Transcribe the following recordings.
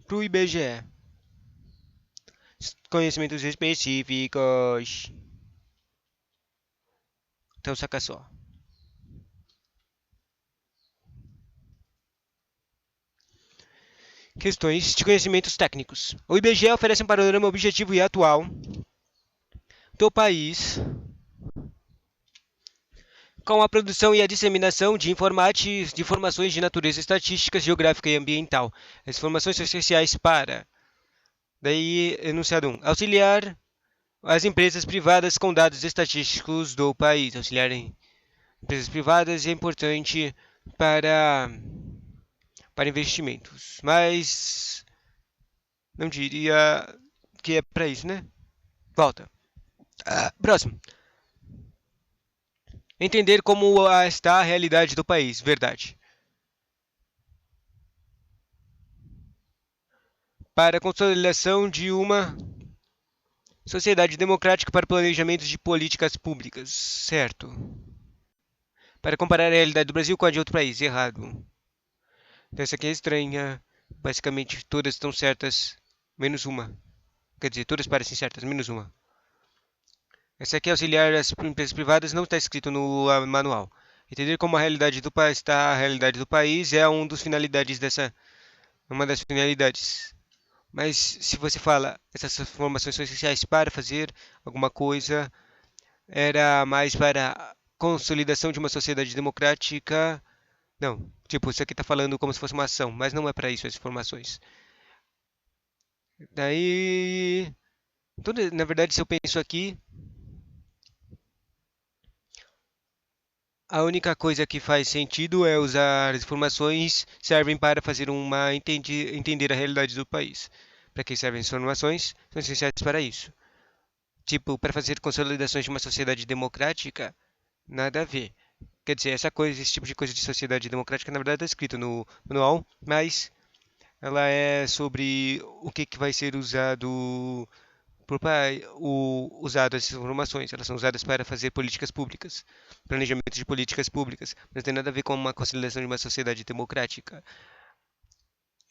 para o IBGE. Conhecimentos específicos. Então, saca só. Questões de conhecimentos técnicos. O IBGE oferece um panorama objetivo e atual do país com a produção e a disseminação de informações de natureza estatística, geográfica e ambiental. As informações são essenciais para, daí, enunciado 1, auxiliar as empresas privadas com dados estatísticos do país. Auxiliar empresas privadas é importante para, para investimentos, mas não diria que é para isso, né? Volta. Próximo. Entender como está a realidade do país. Verdade. Para a consolidação de uma sociedade democrática para planejamento de políticas públicas. Certo. Para comparar a realidade do Brasil com a de outro país. Errado. Então, essa aqui é estranha. Basicamente, todas estão certas, menos uma. Quer dizer, todas parecem certas, menos uma. Essa aqui é auxiliar as empresas privadas, não está escrito no manual. Entender como a realidade do país está a realidade do país é uma das finalidades. Mas se você fala essas informações são essenciais para fazer alguma coisa, era mais para a consolidação de uma sociedade democrática. Não, tipo, isso aqui está falando como se fosse uma ação, mas não é para isso as informações. Daí, então, na verdade, se eu penso aqui, a única coisa que faz sentido é usar as informações servem para fazer entender a realidade do país. Para que servem as informações? São essenciais para isso. Tipo, para fazer consolidações de uma sociedade democrática, nada a ver. Quer dizer, essa coisa, esse tipo de coisa de sociedade democrática, na verdade, está escrito no manual, mas ela é sobre o que, que vai ser usado usado essas informações. Elas são usadas para fazer políticas públicas, planejamento de políticas públicas. Não tem nada a ver com uma consolidação de uma sociedade democrática.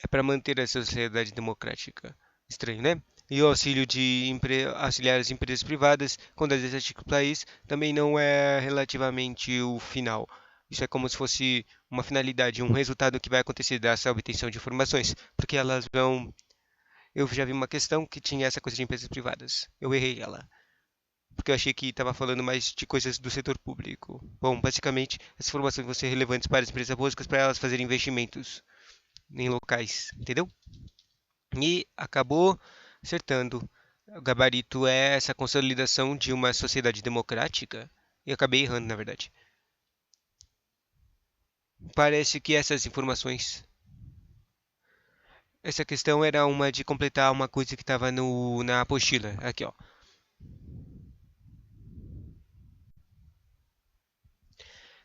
É para manter a sociedade democrática. Estranho, né? E o auxílio de auxiliar as empresas privadas com dados estatísticos do país também não é relativamente o final. Isso é como se fosse uma finalidade, um resultado que vai acontecer dessa obtenção de informações, porque elas vão. Eu já vi uma questão que tinha essa coisa de empresas privadas. Eu errei ela, porque eu achei que estava falando mais de coisas do setor público. Bom, basicamente, essas informações vão ser relevantes para as empresas públicas para elas fazerem investimentos em locais, entendeu? E acabou acertando. O gabarito é essa consolidação de uma sociedade democrática. E acabei errando, na verdade. Parece que essas informações. Essa questão era uma de completar uma coisa que estava na apostila. Aqui, ó.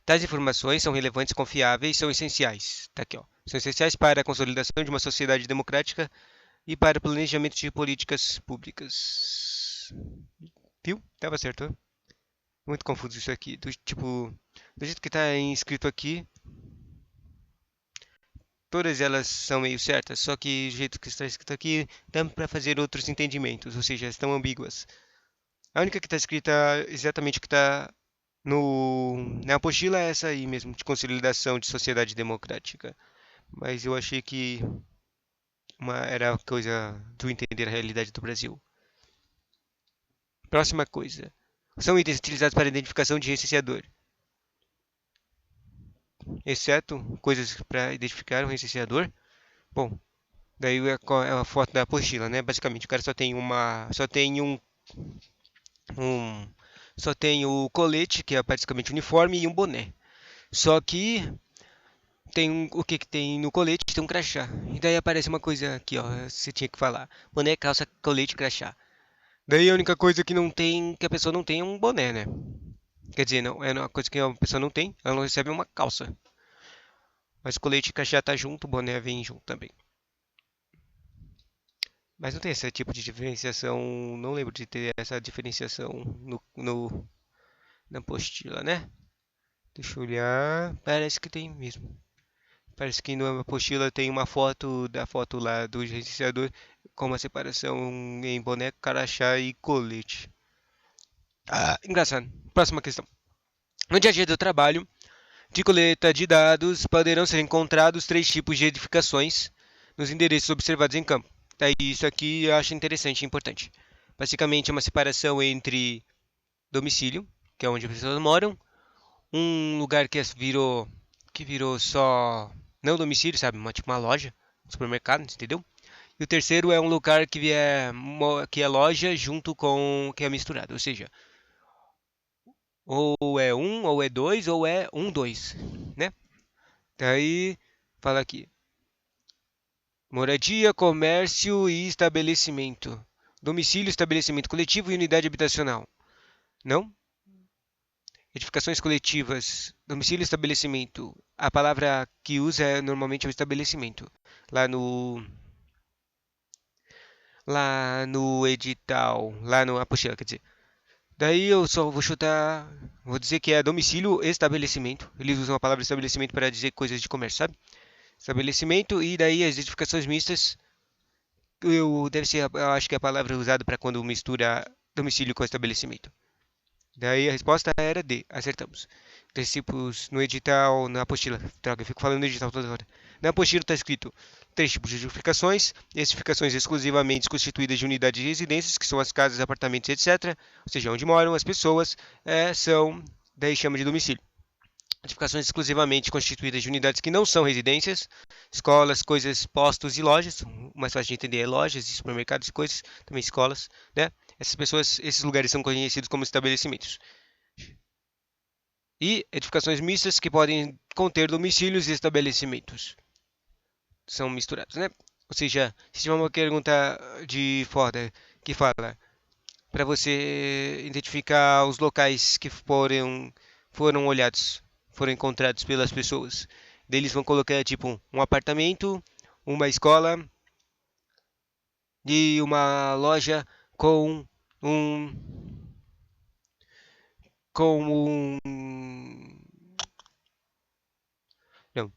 Tais informações são relevantes, confiáveis, são essenciais. Tá aqui, ó. São essenciais para a consolidação de uma sociedade democrática e para o planejamento de políticas públicas. Viu? Tava certo, né? Muito confuso isso aqui. Do jeito que está escrito aqui, todas elas são meio certas, só que do jeito que está escrito aqui, dá para fazer outros entendimentos, ou seja, estão ambíguas. A única que está escrita exatamente o que está na apostila é essa aí mesmo, de consolidação de sociedade democrática. Mas eu achei que era coisa do entender a realidade do Brasil. Próxima coisa. São itens utilizados para identificação de recenseador, exceto coisas para identificar o recenseador. Bom, daí é a foto da apostila, né? Basicamente, o cara um, só tem o colete, que é basicamente o uniforme, e um boné. Só que o que que tem no colete? Tem um crachá. E daí aparece uma coisa aqui, ó, você tinha que falar. Boné, calça, colete, crachá. Daí a única coisa que não tem, que a pessoa não tem é um boné, né? Quer dizer, não, é uma coisa que a pessoa não tem, ela não recebe uma calça. Mas colete e crachá tá junto, o boné vem junto também. Mas não tem esse tipo de diferenciação, não lembro de ter essa diferenciação na apostila, né? Deixa eu olhar, parece que tem mesmo. Parece que na apostila tem uma foto da foto lá do gerenciador com uma separação em boneco, crachá e colete. Engraçado. Próxima questão. No dia a dia do trabalho de coleta de dados, poderão ser encontrados três tipos de edificações nos endereços observados em campo. Daí isso aqui eu acho interessante e importante. Basicamente é uma separação entre domicílio, que é onde as pessoas moram, um lugar que virou só não domicílio, sabe, tipo uma loja, um supermercado, entendeu? E o terceiro é um lugar que é loja junto com que é misturado, ou seja, ou é um, ou é dois, ou é um, dois, né? Daí fala aqui: moradia, comércio e estabelecimento. Domicílio, estabelecimento coletivo e unidade habitacional. Não? Edificações coletivas, domicílio, estabelecimento. A palavra que usa é normalmente o estabelecimento. Lá no lá no edital, lá no apostila, quer dizer. Daí eu só vou chutar, vou dizer que é domicílio, estabelecimento. Eles usam a palavra estabelecimento para dizer coisas de comércio, sabe? Estabelecimento e daí as edificações mistas, deve ser, eu acho que é a palavra usada para quando mistura domicílio com estabelecimento. Daí a resposta era D, acertamos. Três no edital, na apostila. Droga, eu fico falando no edital toda hora. Na apostila está escrito três tipos de edificações: edificações exclusivamente constituídas de unidades de residências, que são as casas, apartamentos, etc. Ou seja, onde moram as pessoas, daí chama de domicílio. Edificações exclusivamente constituídas de unidades que não são residências, escolas, coisas, postos e lojas. O mais fácil de entender é lojas e supermercados e coisas, também escolas, né? Esses lugares são conhecidos como estabelecimentos. E edificações mistas que podem conter domicílios e estabelecimentos. São misturados, né? Ou seja, se tiver uma pergunta de foda que fala para você identificar os locais que foram olhados, foram encontrados pelas pessoas. Daí eles vão colocar tipo um apartamento, uma escola e uma loja com um com um não,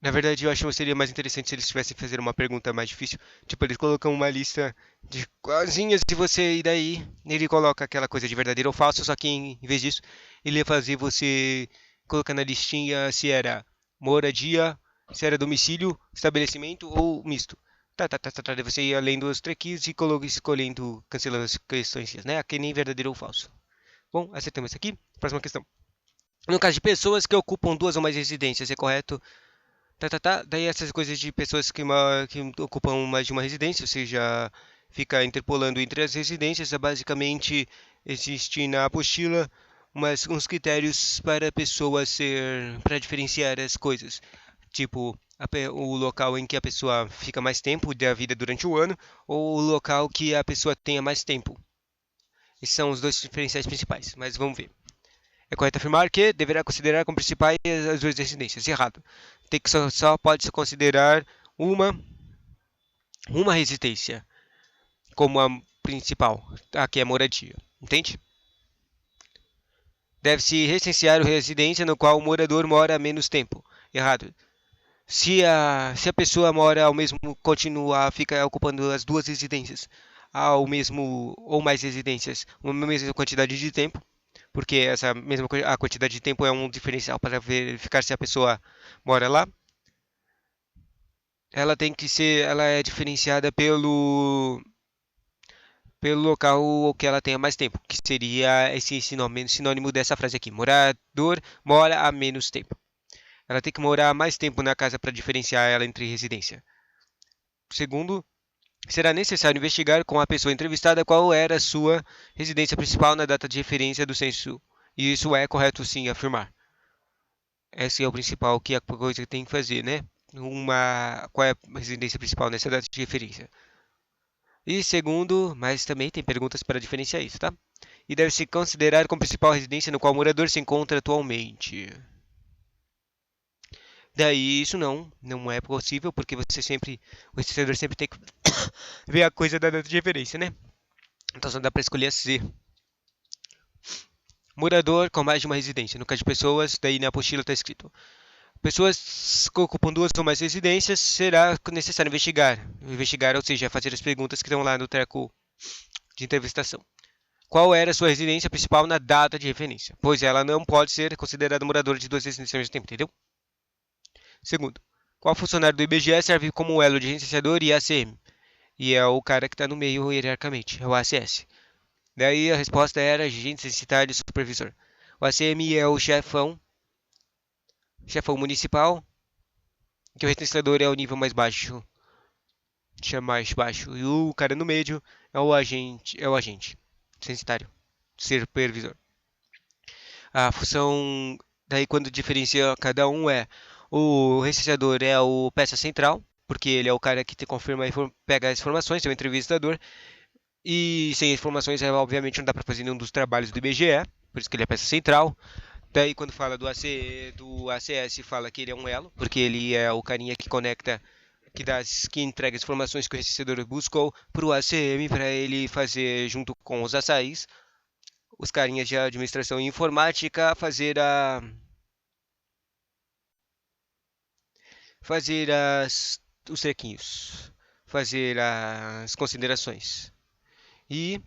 na verdade, eu acho que seria mais interessante se eles tivessem fazer uma pergunta mais difícil. Tipo, eles colocam uma lista de coisinhas e você, e daí ele coloca aquela coisa de verdadeiro ou falso, só que em vez disso, ele ia fazer você colocar na listinha se era moradia, se era domicílio, estabelecimento ou misto. Tá. Daí você ia lendo os trequis e escolhendo, cancelando as questões, né? Aqui nem verdadeiro ou falso. Bom, acertamos isso aqui. Próxima questão. No caso de pessoas que ocupam duas ou mais residências, é correto Daí essas coisas de pessoas que ocupam mais de uma residência, ou seja, fica interpolando entre as residências, é basicamente existe na apostila uns critérios para a pessoa para diferenciar as coisas. Tipo, o local em que a pessoa fica mais tempo da vida durante o ano, ou o local que a pessoa tenha mais tempo. Esses são os dois diferenciais principais, mas vamos ver. É correto afirmar que deverá considerar como principais as duas residências. Errado. Tem que só pode se considerar uma, uma residência como a principal, aqui é moradia. Entende? Deve-se recensear a residência no qual o morador mora há menos tempo. Errado. Se a pessoa mora ao mesmo, fica ocupando as duas residências, ao mesmo ou mais residências, uma mesma quantidade de tempo, porque essa mesma a quantidade de tempo é um diferencial para verificar se a pessoa mora lá. Ela é diferenciada pelo local que ela tenha mais tempo, que seria esse sinônimo dessa frase aqui. Morador mora há menos tempo. Ela tem que morar mais tempo na casa para diferenciar ela entre residência. Segundo, será necessário investigar com a pessoa entrevistada qual era a sua residência principal na data de referência do censo. E isso é correto sim afirmar. Esse é o principal que a coisa que tem que fazer, né? Qual é a residência principal nessa data de referência? E segundo, mas também tem perguntas para diferenciar isso, tá? E deve se considerar como principal residência no qual o morador se encontra atualmente. Daí isso não é possível, porque o registrador sempre tem que ver a coisa da data de referência, né? Então só dá para escolher a C. Morador com mais de uma residência. No caso de pessoas, daí na apostila está escrito: pessoas que ocupam duas ou mais residências, será necessário investigar. Investigar, ou seja, fazer as perguntas que estão lá no treco de entrevistação. Qual era a sua residência principal na data de referência? Pois ela não pode ser considerada moradora de duas residências ao mesmo tempo, entendeu? Segundo, qual funcionário do IBGE serve como elo de recenseador e ACM? E é o cara que está no meio hierarquicamente, é o ACS. Daí a resposta era agente censitário e supervisor. O ACM é o chefão municipal, que o recenseador é o nível mais baixo, chama mais baixo. E o cara no meio é o agente censitário, supervisor. A função, daí quando diferencia cada um o recenseador é o peça central, porque ele é o cara que te confirma, pega as informações, é o entrevistador, e sem informações, obviamente, não dá para fazer nenhum dos trabalhos do IBGE, por isso que ele é peça central. Daí quando fala do ACS, fala que ele é um elo, porque ele é o carinha que conecta, que entrega as informações que o recenseador buscou para o ACM, para ele fazer junto com os açaís, os carinhas de administração e informática, os trequinhos, fazer as considerações. E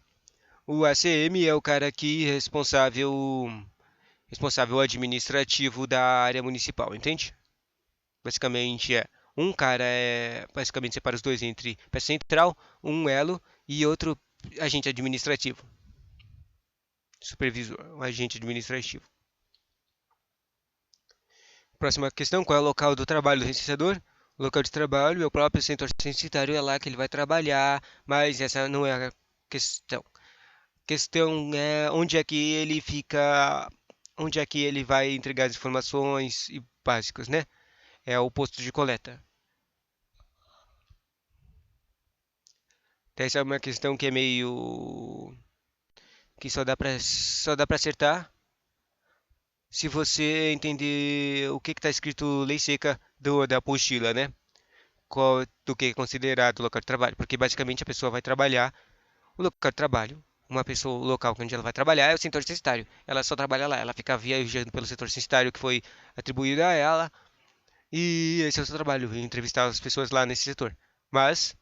o ACM é o cara que é responsável administrativo da área municipal, entende? Basicamente basicamente separa os dois entre peça central, um elo e outro agente administrativo, supervisor, um agente administrativo. Próxima questão, qual é o local do trabalho do licenciador? O local de trabalho é o próprio setor censitário, é lá que ele vai trabalhar, mas essa não é a questão. A questão é onde é que ele fica, onde é que ele vai entregar as informações básicas, né? É o posto de coleta. Então, essa é uma questão que é meio que só dá para acertar se você entender o que está escrito lei seca da apostila, né? Do que é considerado local de trabalho, porque basicamente a pessoa vai trabalhar o local de trabalho. Uma pessoa, o local onde ela vai trabalhar é o setor censitário. Ela só trabalha lá, ela fica viajando pelo setor censitário que foi atribuído a ela, e esse é o seu trabalho, entrevistar as pessoas lá nesse setor. Mas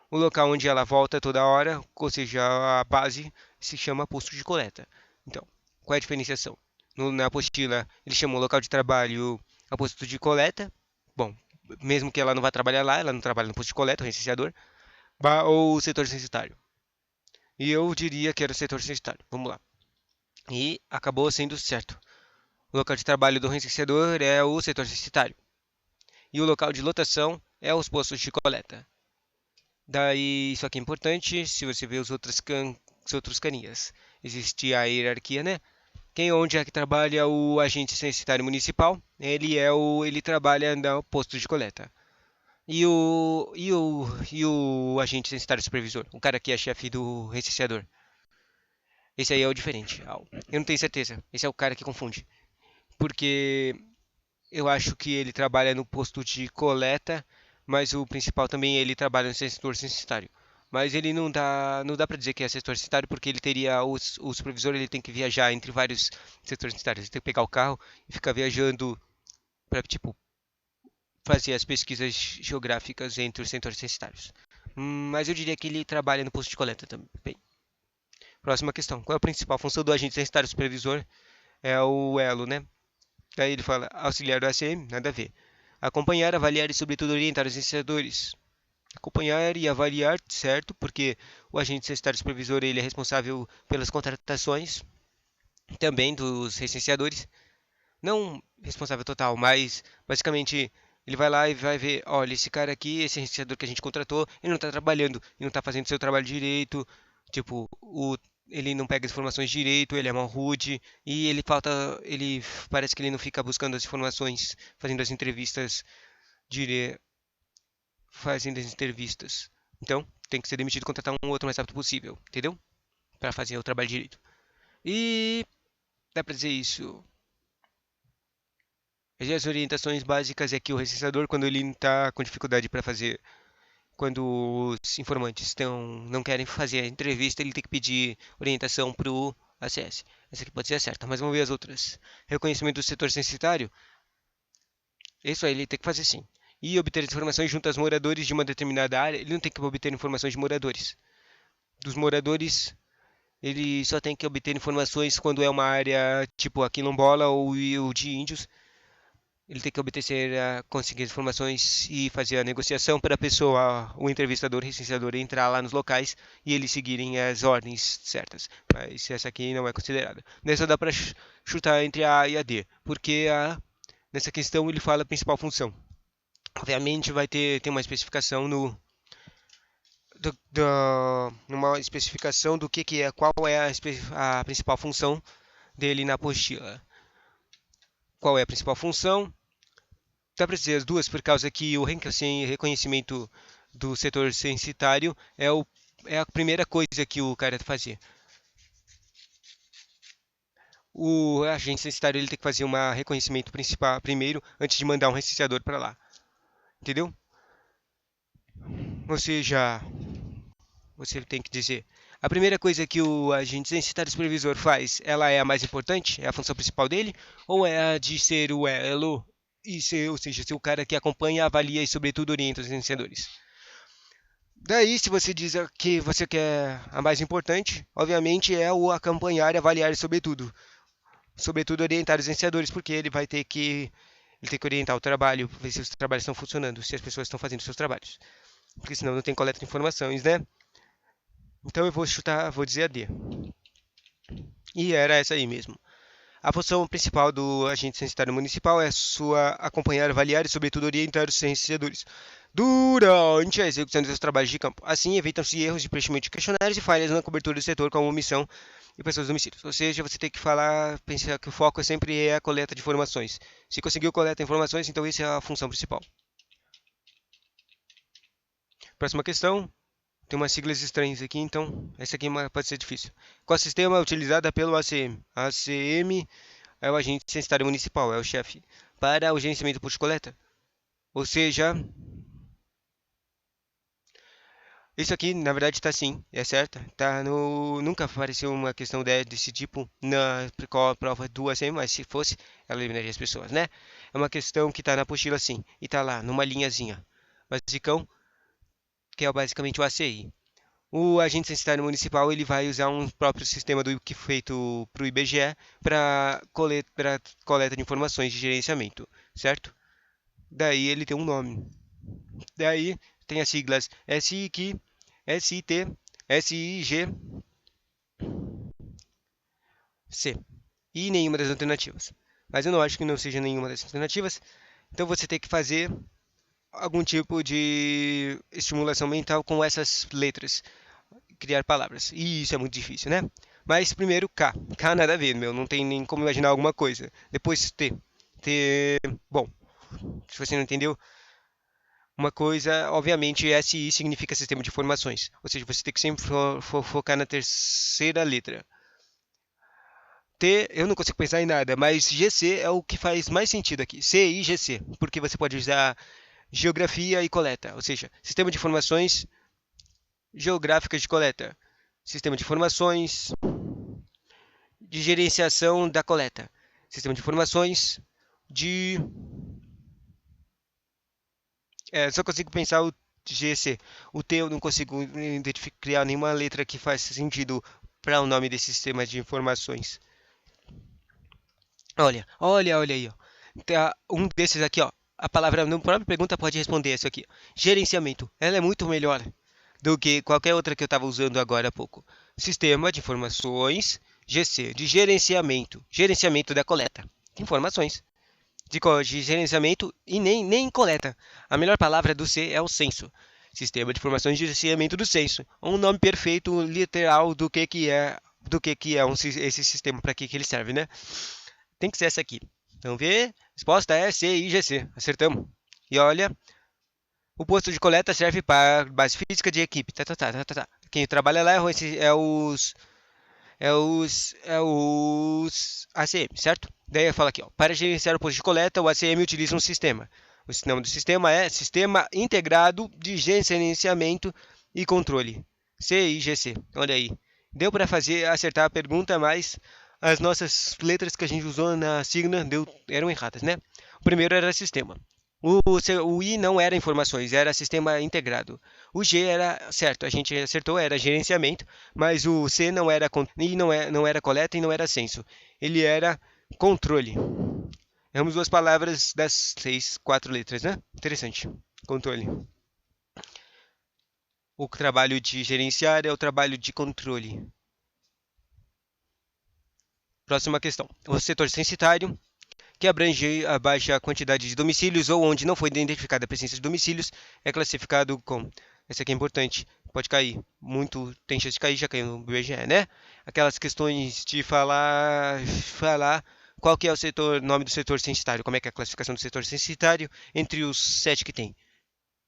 o local onde ela volta toda hora, ou seja, a base, se chama posto de coleta. Então, qual é a diferenciação? Na apostila, ele chama o local de trabalho a posto de coleta. Bom, mesmo que ela não vá trabalhar lá, ela não trabalha no posto de coleta, o recenseador, ou o setor censitário. E eu diria que era o setor censitário. Vamos lá. E acabou sendo certo. O local de trabalho do recenseador é o setor censitário. E o local de lotação é os postos de coleta. Daí, isso aqui é importante, se você ver os outros caninhas. Existe a hierarquia, né? Onde é que trabalha o agente censitário municipal? Ele trabalha no posto de coleta. E o agente censitário supervisor, o cara que é chefe do recenseador. Esse aí é o diferente. Eu não tenho certeza. Esse é o cara que confunde. Porque eu acho que ele trabalha no posto de coleta, mas o principal também ele trabalha no setor censitário. Mas ele não dá para dizer que é setor censitário porque ele teria o supervisor ele tem que viajar entre vários setores censitários. Ele tem que pegar o carro e ficar viajando para tipo fazer as pesquisas geográficas entre os setores censitários. Mas eu diria que ele trabalha no posto de coleta também. Próxima questão. Qual é a principal função do agente censitário supervisor? É o elo, né? Daí ele fala auxiliar do ACM, nada a ver. Acompanhar, avaliar e, sobretudo, orientar os iniciadores. Acompanhar e avaliar, certo? Porque o agente censitário supervisor ele é responsável pelas contratações também dos recenseadores. Não responsável total, mas basicamente ele vai lá e vai ver, olha, esse cara aqui, esse recenseador que a gente contratou, ele não está trabalhando, ele não está fazendo seu trabalho direito, tipo, ele não pega as informações direito, ele é mal rude e ele parece que ele não fica buscando as informações, dire, fazendo as entrevistas. Então, tem que ser demitido e contratar um outro o mais rápido possível, entendeu? Para fazer o trabalho direito. E dá para dizer isso. As orientações básicas é que o recenseador, quando ele está com dificuldade para fazer, quando os informantes não querem fazer a entrevista, ele tem que pedir orientação ACS. Essa aqui pode ser a certa, mas vamos ver as outras. Reconhecimento do setor censitário. Isso aí ele tem que fazer sim. E obter informações junto aos moradores de uma determinada área. Ele não tem que obter informações de moradores. Dos moradores, ele só tem que obter informações quando é uma área tipo a quilombola ou de índios. Ele tem que conseguir informações e fazer a negociação para a pessoa, o entrevistador, o recenseador, entrar lá nos locais e eles seguirem as ordens certas. Mas essa aqui não é considerada. Nessa dá para chutar entre a e a D, porque nessa questão ele fala a principal função. Obviamente vai ter uma especificação numa especificação do que é, qual é a principal função dele na apostila. Qual é a principal função? Dá para dizer as duas por causa que o reconhecimento do setor censitário é a primeira coisa que o cara fazia. O agente censitário ele tem que fazer um reconhecimento principal primeiro antes de mandar um recenseador para lá. Entendeu? Ou seja, você tem que dizer. A primeira coisa que o agente censitário supervisor faz, ela é a mais importante? É a função principal dele? Ou é a de ser o elo e ser, ou seja, ser o cara que acompanha, avalia e, sobretudo, orienta os vencedores? Daí, se você diz que você quer a mais importante, obviamente é o acompanhar e avaliar, sobretudo orientar os vencedores, porque ele tem que orientar o trabalho, ver se os trabalhos estão funcionando, se as pessoas estão fazendo seus trabalhos, porque senão não tem coleta de informações, né? Então eu vou dizer a D. E era essa aí mesmo. A função principal do agente censitário municipal é sua acompanhar, avaliar e, sobretudo, orientar os censeadores durante a execução dos seus trabalhos de campo. Assim, evitam-se erros de preenchimento de questionários e falhas na cobertura do setor, como omissão e pessoas domicílios. Ou seja, você tem que pensar que o foco sempre é a coleta de informações. Se conseguiu coletar informações, então essa é a função principal. Próxima questão. Tem umas siglas estranhas aqui, então essa aqui pode ser difícil. Qual sistema é utilizado pelo ACM? ACM é o agente censitário municipal, é o chefe, para o gerenciamento de coleta. Ou seja, isso aqui na verdade está sim, é certo. Tá nunca apareceu uma questão desse tipo na prova do ACM, mas se fosse, ela eliminaria as pessoas, né? É uma questão que está na apostila sim, e está lá, numa linhazinha. Basicão, que é basicamente o ACI. O agente censitário municipal ele vai usar um próprio sistema que feito para o IBGE para coleta de informações de gerenciamento, certo? Daí ele tem um nome. Daí tem as siglas SIC, SIT, SIG, C. E nenhuma das alternativas. Mas eu não acho que não seja nenhuma das alternativas. Então você tem que fazer algum tipo de estimulação mental com essas letras. Criar palavras. E isso é muito difícil, né? Mas primeiro K. K nada a ver, meu. Não tem nem como imaginar alguma coisa. Depois T. T. Bom, se você não entendeu, uma coisa, obviamente, SI significa sistema de informações. Ou seja, você tem que sempre focar na terceira letra. T, eu não consigo pensar em nada, mas GC é o que faz mais sentido aqui. C e GC, porque você pode usar geografia e coleta, ou seja, sistema de informações geográficas de coleta, sistema de informações de gerenciação da coleta, sistema de informações de só consigo pensar o GC. O T eu não consigo criar nenhuma letra que faça sentido para o nome desse sistema de informações. Olha aí, ó. Um desses aqui, ó. A palavra na própria pergunta pode responder isso aqui. Gerenciamento. Ela é muito melhor do que qualquer outra que eu estava usando agora há pouco. Sistema de informações, GC, de gerenciamento. Gerenciamento da coleta de informações. De gerenciamento e nem coleta. A melhor palavra do C é o censo. Sistema de informações de gerenciamento do censo. Um nome perfeito, literal do que é esse sistema, para que ele serve, né? Tem que ser essa aqui. Então, ver. Resposta é C e GC. Acertamos. E olha, o posto de coleta serve para base física de equipe. Quem trabalha lá é os ACM, certo? Daí eu falo aqui, ó, para gerenciar o posto de coleta, o ACM utiliza um sistema. O nome do sistema é Sistema Integrado de Gerenciamento e Controle. CIGC. Olha aí. Deu para acertar a pergunta, mas as nossas letras que a gente usou na sigla eram erradas, né? O primeiro era sistema. O I não era informações, era sistema integrado. O G era certo, a gente acertou, era gerenciamento, mas o C não era I não era coleta e não era censo. Ele era controle. Erramos duas palavras das quatro letras, né? Interessante. Controle. O trabalho de gerenciar é o trabalho de controle. Próxima questão. O setor censitário, que abrange a baixa quantidade de domicílios ou onde não foi identificada a presença de domicílios, é classificado como. Essa aqui é importante, pode cair. Muito tem chance de cair, já caiu no IBGE, né? Aquelas questões de falar qual que é o setor, nome do setor censitário, como é que é a classificação do setor censitário entre os 7 que tem,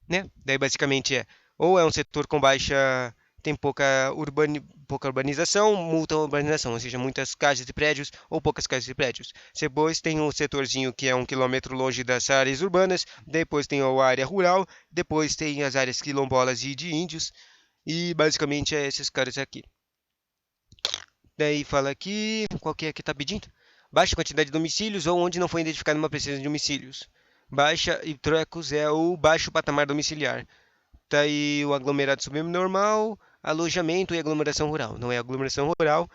né? Daí basicamente ou é um setor com baixa tem pouca urbanização, muita urbanização, ou seja, muitas casas e prédios ou poucas casas e prédios. Depois tem um setorzinho que é 1 quilômetro longe das áreas urbanas, depois tem a área rural, depois tem as áreas quilombolas e de índios, e basicamente é esses caras aqui. Daí fala aqui, qual que é que está pedindo? Baixa quantidade de domicílios ou onde não foi identificada uma presença de domicílios. Baixa e trecos é o baixo patamar domiciliar. Tá aí o aglomerado subnormal, alojamento e aglomeração rural. Não é aglomeração rural,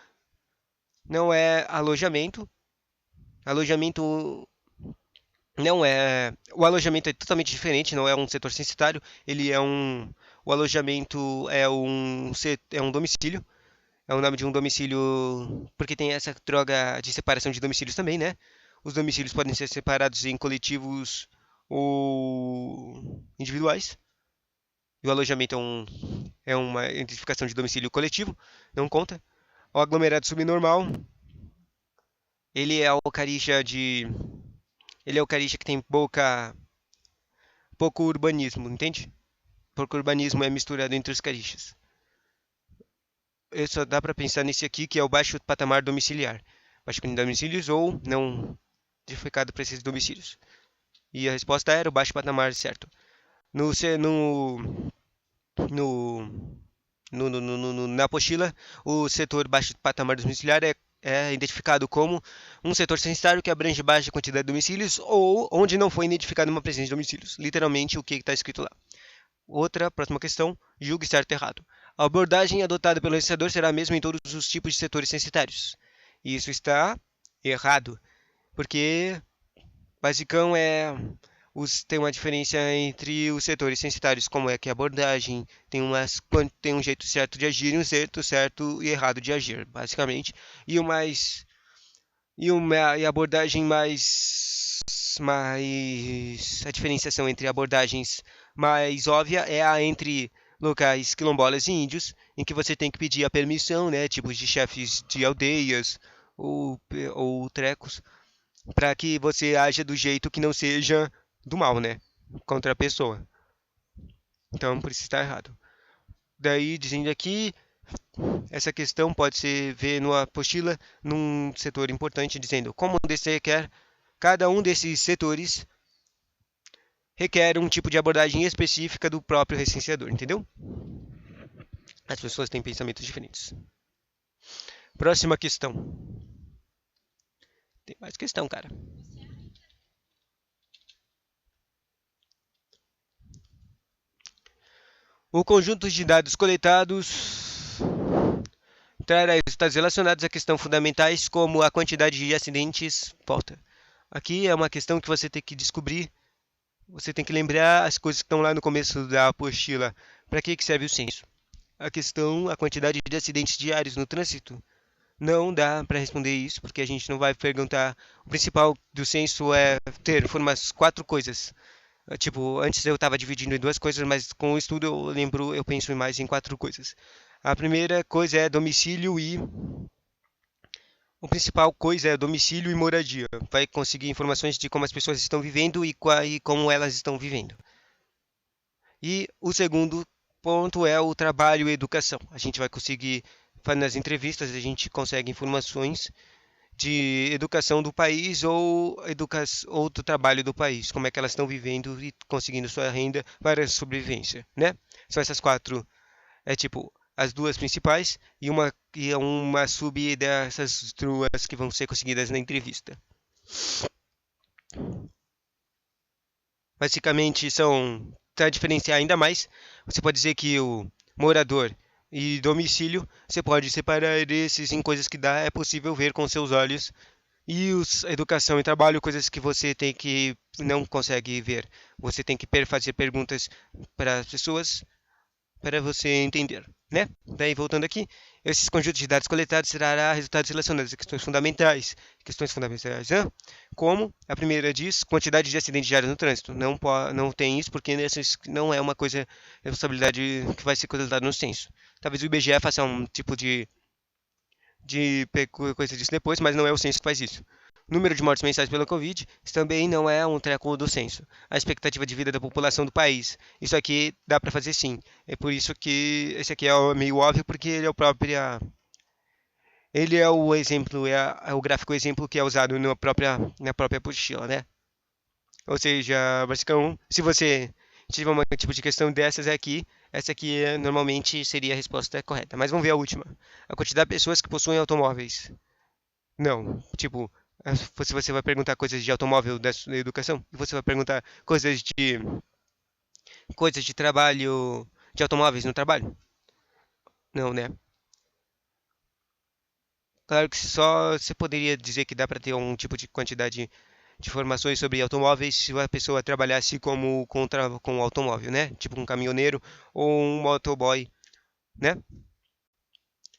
não é alojamento. Alojamento não é. O alojamento é totalmente diferente, não é um setor censitário. Ele é um. O alojamento é um domicílio. É o nome de um domicílio. Porque tem essa droga de separação de domicílios também, né? Os domicílios podem ser separados em coletivos ou individuais. E o alojamento é uma identificação de domicílio coletivo, não conta. O aglomerado subnormal, ele é o caricha de. Ele é o caricha que tem pouco urbanismo, entende? Pouco urbanismo é misturado entre os carixas. Só dá para pensar nesse aqui, que é o baixo patamar domiciliar. Baixo patamar domicílios ou não identificado para esses domicílios. E a resposta era o baixo patamar, certo. No, no, no na apostila, o setor baixo patamar domiciliar é identificado como um setor censitário que abrange baixa quantidade de domicílios ou onde não foi identificada uma presença de domicílios. Literalmente o que está escrito lá. Outra, próxima questão, julgue certo ou errado. A abordagem adotada pelo legislador será a mesma em todos os tipos de setores censitários. Isso está errado, porque basicão tem uma diferença entre os setores censitários, como é que a abordagem tem um jeito certo de agir e um jeito certo e errado de agir, basicamente. E o mais e a abordagem mais a diferenciação entre abordagens mais óbvia é a entre locais quilombolas e índios, em que você tem que pedir a permissão, né, tipos de chefes de aldeias ou trecos, para que você haja do jeito que não seja do mal, né? Contra a pessoa. Então, por isso está errado. Daí, dizendo aqui, essa questão pode ser ver na apostila num setor importante, dizendo como você requer cada um desses setores requer um tipo de abordagem específica do próprio recenseador, entendeu? As pessoas têm pensamentos diferentes. Próxima questão. Tem mais questão, cara. O conjunto de dados coletados trará resultados relacionados a questões fundamentais como a quantidade de acidentes. Volta. Aqui é uma questão que você tem que descobrir. Você tem que lembrar as coisas que estão lá no começo da apostila. Para que serve o censo? A quantidade de acidentes diários no trânsito. Não dá para responder isso, porque a gente não vai perguntar. O principal do censo é ter umas 4 coisas. Tipo, antes eu estava dividindo em 2 coisas, mas com o estudo eu penso mais em 4 coisas. A primeira coisa é domicílio e o principal coisa é domicílio e moradia. Vai conseguir informações de como as pessoas estão vivendo e como elas estão vivendo. E o segundo ponto é o trabalho e educação. A gente vai conseguir, nas entrevistas, a gente consegue informações de educação do país ou do trabalho do país, como é que elas estão vivendo e conseguindo sua renda para a sobrevivência, né? São essas 4. É tipo, as duas principais e uma sub dessas duas que vão ser conseguidas na entrevista. Basicamente são, para diferenciar ainda mais, você pode dizer que o morador e domicílio, você pode separar esses em coisas que dá, é possível ver com seus olhos, e educação e trabalho, coisas que você tem que não consegue ver. Você tem que fazer perguntas para as pessoas para você entender, né? Daí, voltando aqui, esses conjuntos de dados coletados trará resultados relacionados a questões fundamentais, né? Como a primeira diz, quantidade de acidentes diários no trânsito. Não tem isso porque não é uma coisa, responsabilidade que vai ser coletada no censo. Talvez o IBGE faça um tipo de coisa disso depois, mas não é o censo que faz isso. O número de mortes mensais pela Covid isso também não é um treco do censo. A expectativa de vida da população do país. Isso aqui dá para fazer sim. É por isso que esse aqui é meio óbvio, porque ele é o próprio. Ele é o exemplo, é o gráfico exemplo que é usado na própria apostila, né? Ou seja, basicamente, se você tiver um tipo de questão dessas aqui, essa aqui normalmente seria a resposta correta. Mas vamos ver a última. A quantidade de pessoas que possuem automóveis. Não, tipo, se você vai perguntar coisas de automóvel da educação, e você vai perguntar coisas de trabalho, de automóveis no trabalho? Não, né? Claro que só você poderia dizer que dá para ter um tipo de quantidade de informações sobre automóveis se a pessoa trabalhasse com automóvel, né? Tipo um caminhoneiro ou um motoboy, né?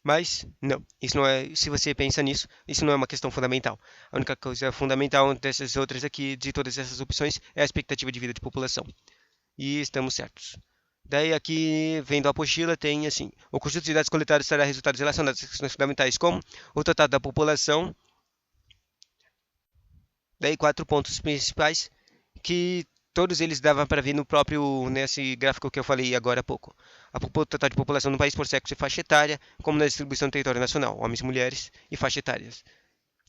Mas não, isso não é, se você pensa nisso, isso não é uma questão fundamental. A única coisa fundamental dessas outras aqui, de todas essas opções, é a expectativa de vida de população. E estamos certos. Daí aqui, vendo a apostila, tem assim, o conjunto de dados coletados trará resultados relacionados às questões fundamentais como o total da população, daí 4 pontos principais que todos eles dava para ver no próprio nesse gráfico que eu falei agora há pouco. A total de população no país por sexo e faixa etária, como na distribuição do território nacional, homens, mulheres e faixa etárias.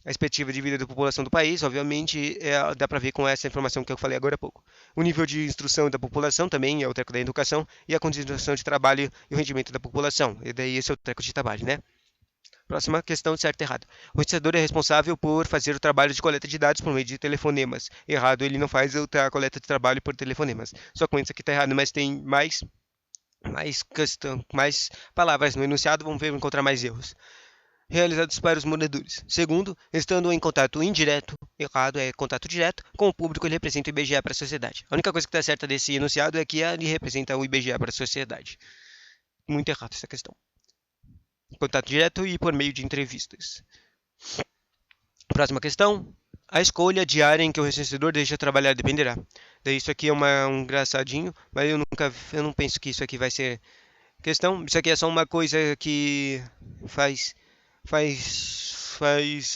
A expectativa de vida da população do país, obviamente, dá para ver com essa informação que eu falei agora há pouco. O nível de instrução da população também é o treco da educação e a condição de trabalho e o rendimento da população. E daí esse é o treco de trabalho, né? Próxima questão de certo e errado. O registrador é responsável por fazer o trabalho de coleta de dados por meio de telefonemas. Errado, ele não faz a coleta de trabalho por telefonemas. Só com isso aqui está errado, mas tem mais palavras no enunciado, vamos ver encontrar mais erros. Realizados para os moradores. Segundo, estando em contato indireto, errado é contato direto, com o público, ele representa o IBGE para a sociedade. A única coisa que está certa desse enunciado é que ele representa o IBGE para a sociedade. Muito errado essa questão. Contato direto e por meio de entrevistas. Próxima questão. A escolha diária em que o recensor deixa trabalhar dependerá. Daí isso aqui é um engraçadinho, mas eu não penso que isso aqui vai ser questão. Isso aqui é só uma coisa que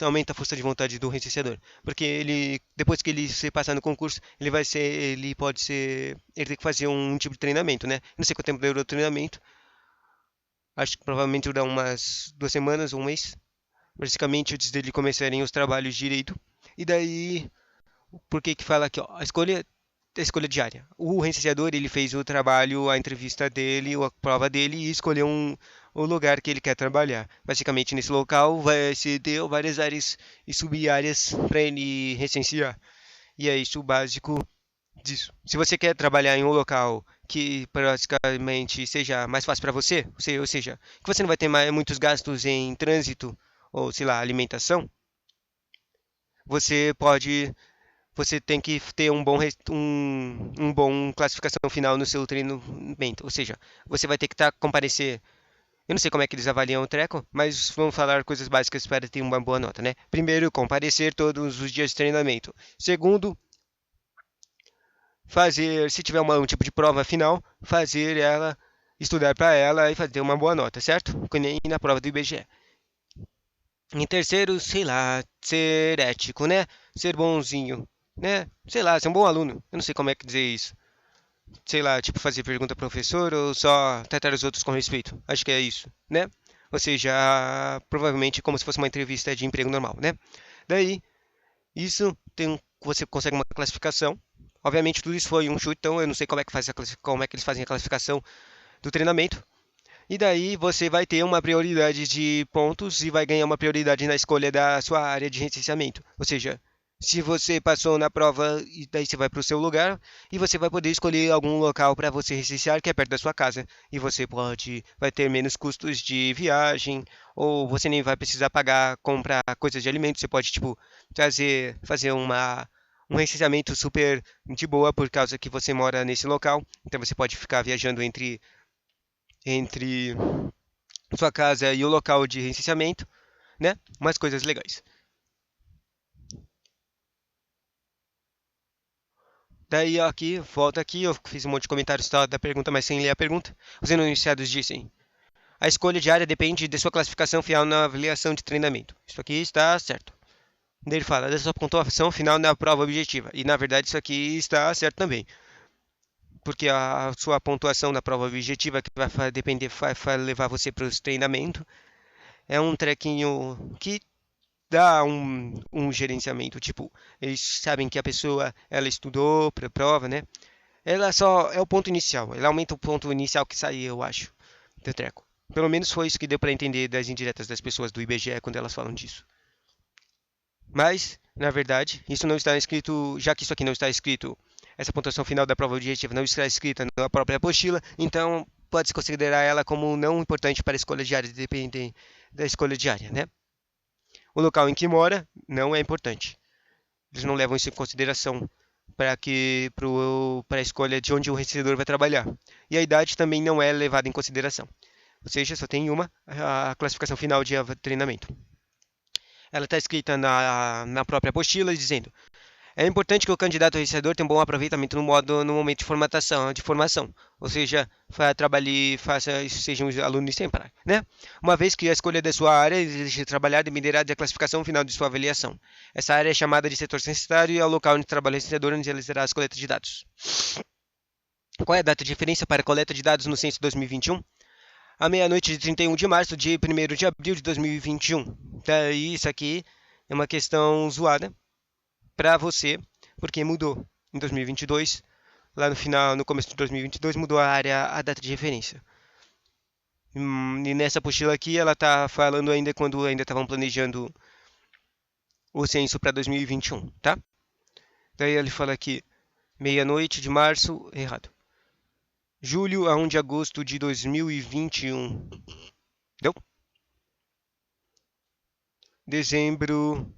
aumenta a força de vontade do recenseador, porque ele depois que ele se passar no concurso, ele tem que fazer um tipo de treinamento, né? Não sei quanto tempo durou o treinamento. Acho que provavelmente dura umas 2 semanas, um mês. Basicamente, antes dele começarem os trabalhos direito. E daí, por que que fala aqui, ó, a escolha diária. O recenseador, ele fez o trabalho, a entrevista dele, a prova dele e escolheu o lugar que ele quer trabalhar. Basicamente, nesse local vai se ter várias áreas e sub-áreas para ele recensear. E é isso o básico disso. Se você quer trabalhar em um local que praticamente seja mais fácil para você, ou seja, que você não vai ter muitos gastos em trânsito ou, sei lá, alimentação, você pode, você tem que ter um bom classificação final no seu treinamento. Ou seja, você vai ter que comparecer. Eu não sei como é que eles avaliam o treco, mas vamos falar coisas básicas para ter uma boa nota, né? Primeiro, comparecer todos os dias de treinamento. Segundo, fazer, se tiver um tipo de prova final, fazer ela, estudar para ela e fazer uma boa nota, certo? Que nem na prova do IBGE. Em terceiro, sei lá, ser ético, né? Ser bonzinho, né? Sei lá, ser um bom aluno. Eu não sei como é que dizer isso. Sei lá, tipo fazer pergunta ao professor ou só tratar os outros com respeito. Acho que é isso, né? Ou seja, provavelmente como se fosse uma entrevista de emprego normal, né? Daí, você consegue uma classificação. Obviamente tudo isso foi um chute, então eu não sei como é que eles fazem a classificação do treinamento. E daí você vai ter uma prioridade de pontos e vai ganhar uma prioridade na escolha da sua área de recenseamento. Ou seja, se você passou na prova, e daí você vai para o seu lugar e você vai poder escolher algum local para você recensear que é perto da sua casa. E você vai ter menos custos de viagem, ou você nem vai precisar pagar, comprar coisas de alimentos. Você pode, tipo, fazer um recenseamento super de boa por causa que você mora nesse local. Então você pode ficar viajando entre sua casa e o local de recenseamento, né? Umas coisas legais. Daí aqui, volta aqui, eu fiz um monte de comentários da pergunta, mas sem ler a pergunta. Os enunciados dizem: a escolha de área depende de sua classificação final na avaliação de treinamento. Isso aqui está certo. Daí ele fala da sua pontuação final na prova objetiva. E na verdade isso aqui está certo também. Porque a sua pontuação na prova objetiva que vai depender, vai levar você para os treinamentos. É um trequinho que dá um gerenciamento, tipo, eles sabem que a pessoa, ela estudou para a prova, né? Ela só é o ponto inicial, ela aumenta o ponto inicial que sai, eu acho, do treco. Pelo menos foi isso que deu para entender das indiretas das pessoas do IBGE quando elas falam disso. Mas, na verdade, isso não está escrito, já que isso aqui não está escrito, essa pontuação final da prova objetiva não está escrita na própria apostila, então pode-se considerar ela como não importante para a escolha diária, dependendo da escolha diária, né? O local em que mora não é importante. Eles não levam isso em consideração para a escolha de onde o recebedor vai trabalhar. E a idade também não é levada em consideração. Ou seja, só tem uma, a classificação final de treinamento. Ela está escrita na própria apostila dizendo: é importante que o candidato vencedor tenha um bom aproveitamento no momento de formação, ou seja, trabalhe, faça, seja um aluno exemplar, né? Uma vez que a escolha da sua área de trabalhar dependerá da classificação final de sua avaliação. Essa área é chamada de setor censitário e é o local onde trabalha o vencedor, onde realizará as coletas de dados. Qual é a data de referência para a coleta de dados no censo 2021? A meia-noite de 31 de março de 1º de abril de 2021. Daí isso aqui é uma questão zoada para você, porque mudou em 2022, lá no final, no começo de 2022, mudou a data de referência. E nessa apostila aqui, ela está falando ainda quando ainda estavam planejando o censo para 2021, tá? Daí ele fala aqui, meia-noite de março, errado. Julho a 1 de agosto de 2021. Deu? Dezembro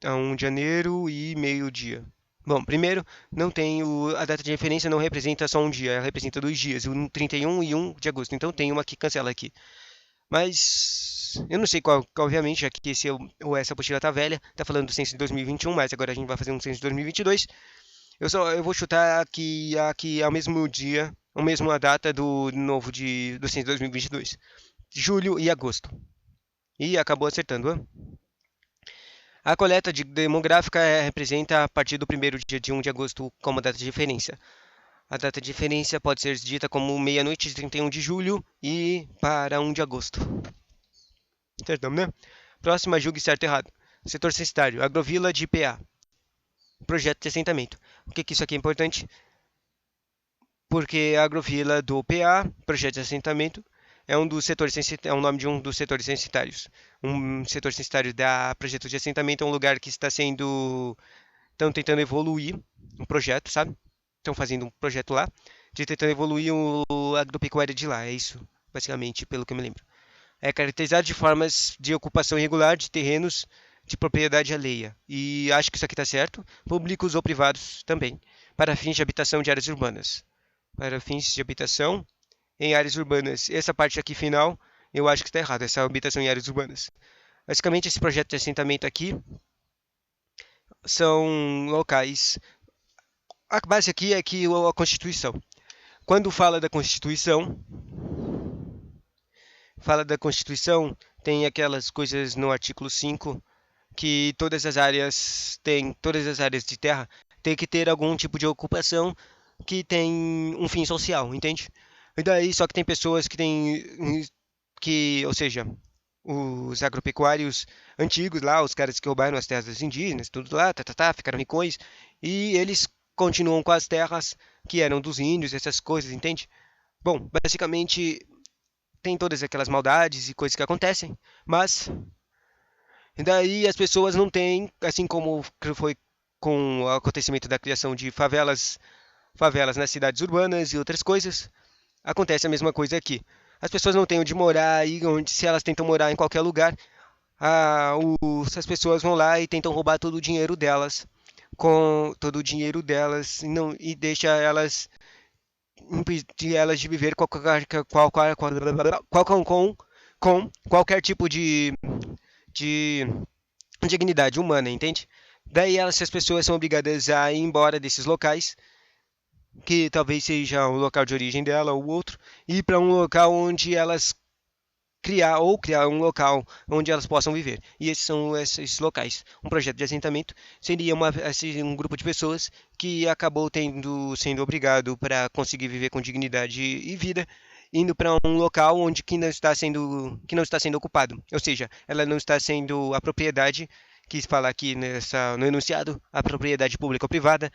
a 1 de janeiro e meio-dia. Bom, primeiro, não tem a data de referência não representa só um dia, ela representa 2 dias, o 31 e 1 de agosto. Então tem uma que cancela aqui. Mas eu não sei qual, obviamente, já que ou essa apostila tá velha, tá falando do censo de 2021, mas agora a gente vai fazer um censo de 2022. Eu vou chutar aqui ao mesmo dia, a mesma data do censo de 2022. Julho e agosto. E acabou acertando, hein? A coleta demográfica representa a partir do primeiro dia de 1 de agosto como data de referência. A data de referência pode ser dita como meia-noite de 31 de julho e para 1 de agosto. Certo, né? Próxima, julgue certo e errado. Setor censitário, agrovila de IPA. Projeto de assentamento. Por que isso aqui é importante? Porque a agrovila do PA, projeto de assentamento, é é um nome de um dos setores censitários. Um setor censitário da projeto de assentamento é um lugar que estão tentando evoluir um projeto, sabe? Estão fazendo um projeto lá, de tentando evoluir o agropecuária de lá. É isso, basicamente, pelo que eu me lembro. É caracterizado de formas de ocupação irregular de terrenos de propriedade alheia. E acho que isso aqui está certo. Públicos ou privados também. Para fins de habitação de áreas urbanas. Para fins de habitação em áreas urbanas. Essa parte aqui final, eu acho que está errado. Essa habitação em áreas urbanas. Basicamente, esse projeto de assentamento aqui são locais. A base aqui é que a Constituição. Quando fala da Constituição, tem aquelas coisas no artigo 5 que todas as áreas de terra têm que ter algum tipo de ocupação que tem um fim social, entende? E daí só que tem pessoas ou seja, os agropecuários antigos lá, os caras que roubaram as terras dos indígenas, tudo lá, ficaram ricões, e eles continuam com as terras que eram dos índios, essas coisas, entende? Bom, basicamente tem todas aquelas maldades e coisas que acontecem, mas daí as pessoas não têm, assim como foi com o acontecimento da criação de favelas nas cidades urbanas e outras coisas, acontece a mesma coisa aqui. As pessoas não têm onde morar e onde, se elas tentam morar em qualquer lugar, as pessoas vão lá e tentam roubar todo o dinheiro delas, com todo o dinheiro delas e não e deixa elas impedir elas de viver com qualquer tipo de dignidade humana, entende? Daí essas pessoas são obrigadas a ir embora desses locais, que talvez seja o local de origem dela ou outro, e ir para um local onde elas criar um local onde elas possam viver. E esses são esses locais. Um projeto de assentamento seria um grupo de pessoas que acabou sendo obrigado para conseguir viver com dignidade e vida, indo para um local onde que não está sendo ocupado. Ou seja, ela não está sendo a propriedade que fala aqui no enunciado, a propriedade pública ou privada.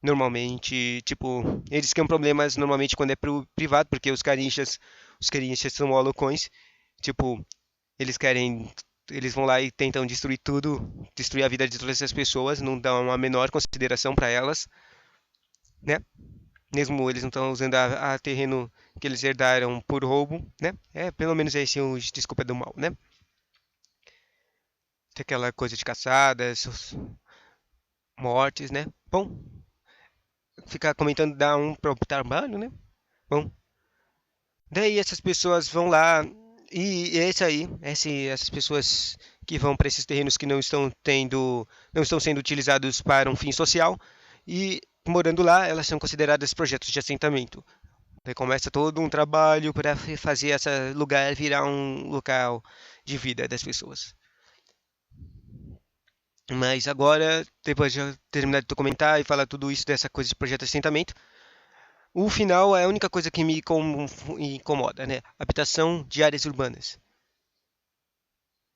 Normalmente, tipo, eles criam problemas normalmente quando é pro privado, porque os carinchas são holocões. Tipo, eles querem. Eles vão lá e tentam destruir tudo, destruir a vida de todas essas pessoas, não dão a menor consideração para elas, né? Mesmo eles não estão usando a terreno que eles herdaram por roubo, né? É, pelo menos esse é o desculpa do mal, né? Tem aquela coisa de caçadas, mortes, né? Bom, ficar comentando dá um próprio trabalho, né? Bom, daí essas pessoas vão lá e essas pessoas que vão para esses terrenos que não estão sendo utilizados para um fim social e morando lá, elas são consideradas projetos de assentamento. Daí começa todo um trabalho para fazer esse lugar virar um local de vida das pessoas. Mas agora, depois de eu terminar de comentar e falar tudo isso dessa coisa de projeto de assentamento, o final é a única coisa que me incomoda, né? Habitação de áreas urbanas.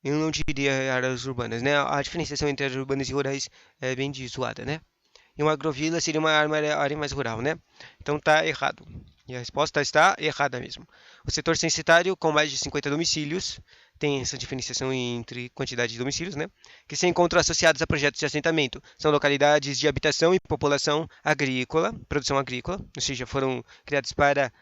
Eu não diria áreas urbanas, né? A diferenciação entre áreas urbanas e rurais é bem zoada, né? E uma agrovila seria uma área mais rural, né? Então tá errado. E a resposta está errada mesmo. O setor censitário, com mais de 50 domicílios, tem essa diferenciação entre quantidade de domicílios, né? Que se encontram associados a projetos de assentamento. São localidades de habitação e população agrícola, produção agrícola, ou seja, foram criadas para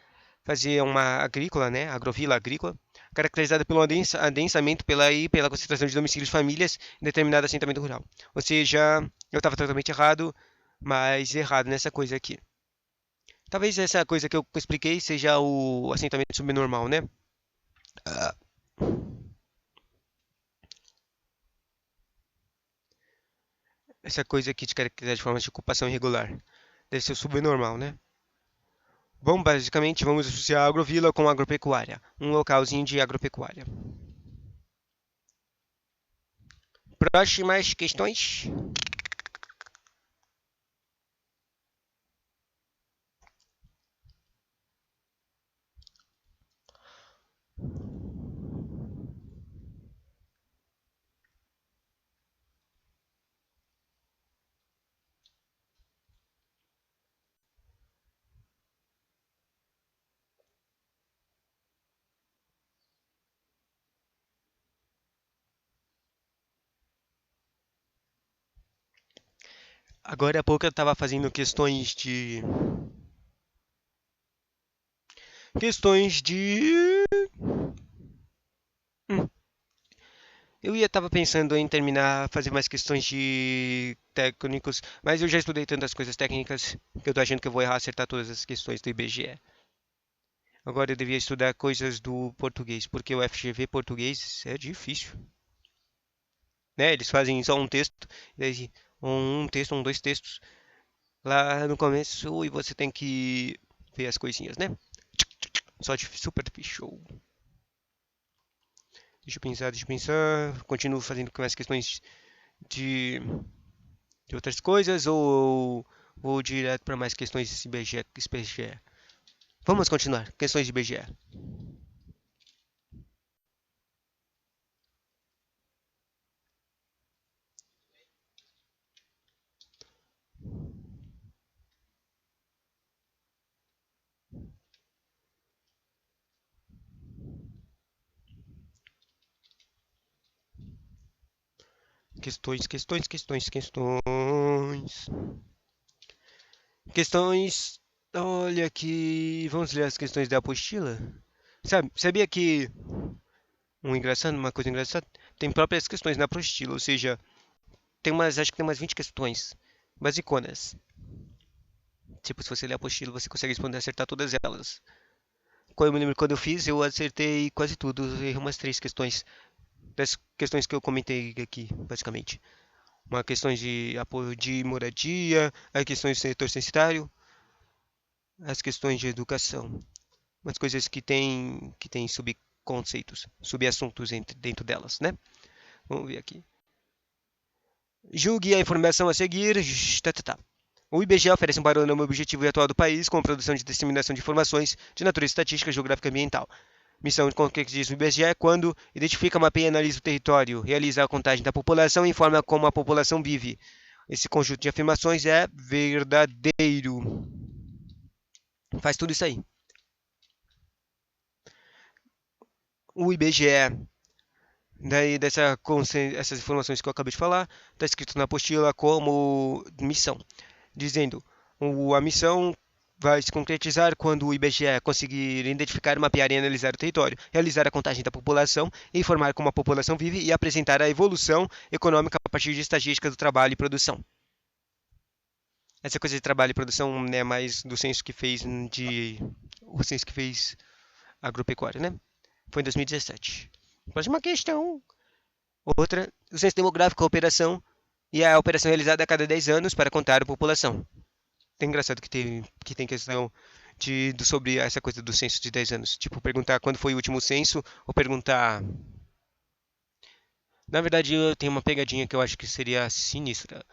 fazer uma agrícola, né? Agrovila agrícola, caracterizada pelo adensamento pela concentração de domicílios de famílias em determinado assentamento rural. Ou seja, eu estava totalmente errado, mas errado nessa coisa aqui. Talvez essa coisa que eu expliquei seja o assentamento subnormal, né? Ah, essa coisa aqui de caracterizar de forma de ocupação irregular. Deve ser o subnormal, né? Bom, basicamente vamos associar a agrovila com agropecuária. Um localzinho de agropecuária. Próximas questões? Agora há pouco eu estava fazendo questões de hum, eu ia estava pensando em terminar fazer mais questões de técnicos, mas eu já estudei tantas coisas técnicas que eu tô achando que eu vou errar acertar todas as questões do IBGE. Agora eu devia estudar coisas do português, porque o FGV português é difícil, né? Eles fazem só um texto, daí um texto, dois textos lá no começo e você tem que ver as coisinhas, né? Só de super difícil. Deixa eu pensar. Continuo fazendo com as questões de, de outras coisas ou vou direto para mais questões de IBGE? Vamos continuar. Questões de IBGE. Questões. Olha aqui. Vamos ler as questões da apostila? Sabia que uma coisa engraçada, tem próprias questões na apostila, ou seja, acho que tem umas 20 questões basiconas. Tipo, se você ler a apostila, você consegue responder, acertar todas elas. Quando eu me lembro quando eu fiz, eu acertei quase tudo, errei umas 3 questões. Das questões que eu comentei aqui, basicamente. Uma questão de apoio de moradia, as questões do setor censitário, as questões de educação. Umas coisas que tem subconceitos, subassuntos dentro delas, né? Vamos ver aqui. Julgue a informação a seguir. Tá, tá, tá. O IBGE oferece um panorama objetivo e atual do país com produção de disseminação de informações de natureza estatística, geográfica e ambiental. Missão de que diz o IBGE é quando identifica, mapeia e analisa o território, realiza a contagem da população e informa como a população vive. Esse conjunto de afirmações é verdadeiro. Faz tudo isso aí. O IBGE, daí essas informações que eu acabei de falar, está escrito na apostila como missão, dizendo a missão vai se concretizar quando o IBGE conseguir identificar, mapear e analisar o território, realizar a contagem da população, informar como a população vive e apresentar a evolução econômica a partir de estatísticas do trabalho e produção. Essa coisa de trabalho e produção é mais do censo que fez o censo que fez agropecuária, né? Foi em 2017. Próxima questão. Outra, o censo demográfico, a operação e a operação realizada a cada 10 anos para contar a população. É engraçado que tem questão sobre essa coisa do censo de 10 anos. Tipo, perguntar quando foi o último censo ou perguntar. Na verdade, eu tenho uma pegadinha que eu acho que seria sinistra.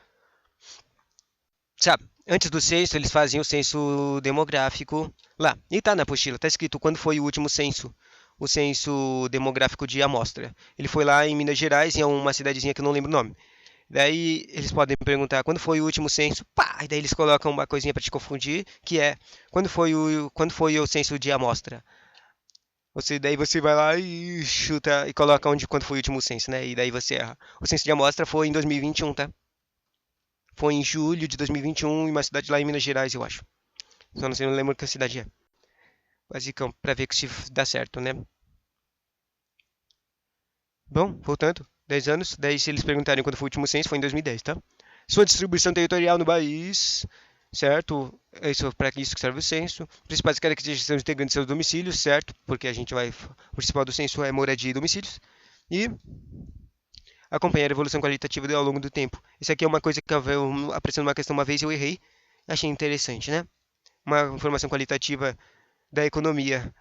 Sabe, antes do censo, eles faziam o censo demográfico lá. E tá na apostila, tá escrito quando foi o último censo. O censo demográfico de amostra. Ele foi lá em Minas Gerais, em uma cidadezinha que eu não lembro o nome. Daí eles podem perguntar quando foi o último censo, pá, e daí eles colocam uma coisinha para te confundir, que é quando foi o censo de amostra. Daí você vai lá e chuta e coloca quando foi o último censo, né? E daí você erra. O censo de amostra foi em 2021, tá? Foi em julho de 2021 em uma cidade lá em Minas Gerais, eu acho. Só não sei, não lembro que cidade é. Basicão, pra ver se dá certo, né? Bom, voltando, 10 anos. Daí se eles perguntarem quando foi o último censo, foi em 2010, tá? Sua distribuição territorial no país, certo? Isso para isso que serve o censo. Principais características são os integrantes de seus domicílios, certo? Porque a gente vai. O principal do censo é moradia e domicílios. E acompanhar a evolução qualitativa ao longo do tempo. Isso aqui é uma coisa que eu apareceu numa questão uma vez e eu errei. Achei interessante, né? Uma informação qualitativa da economia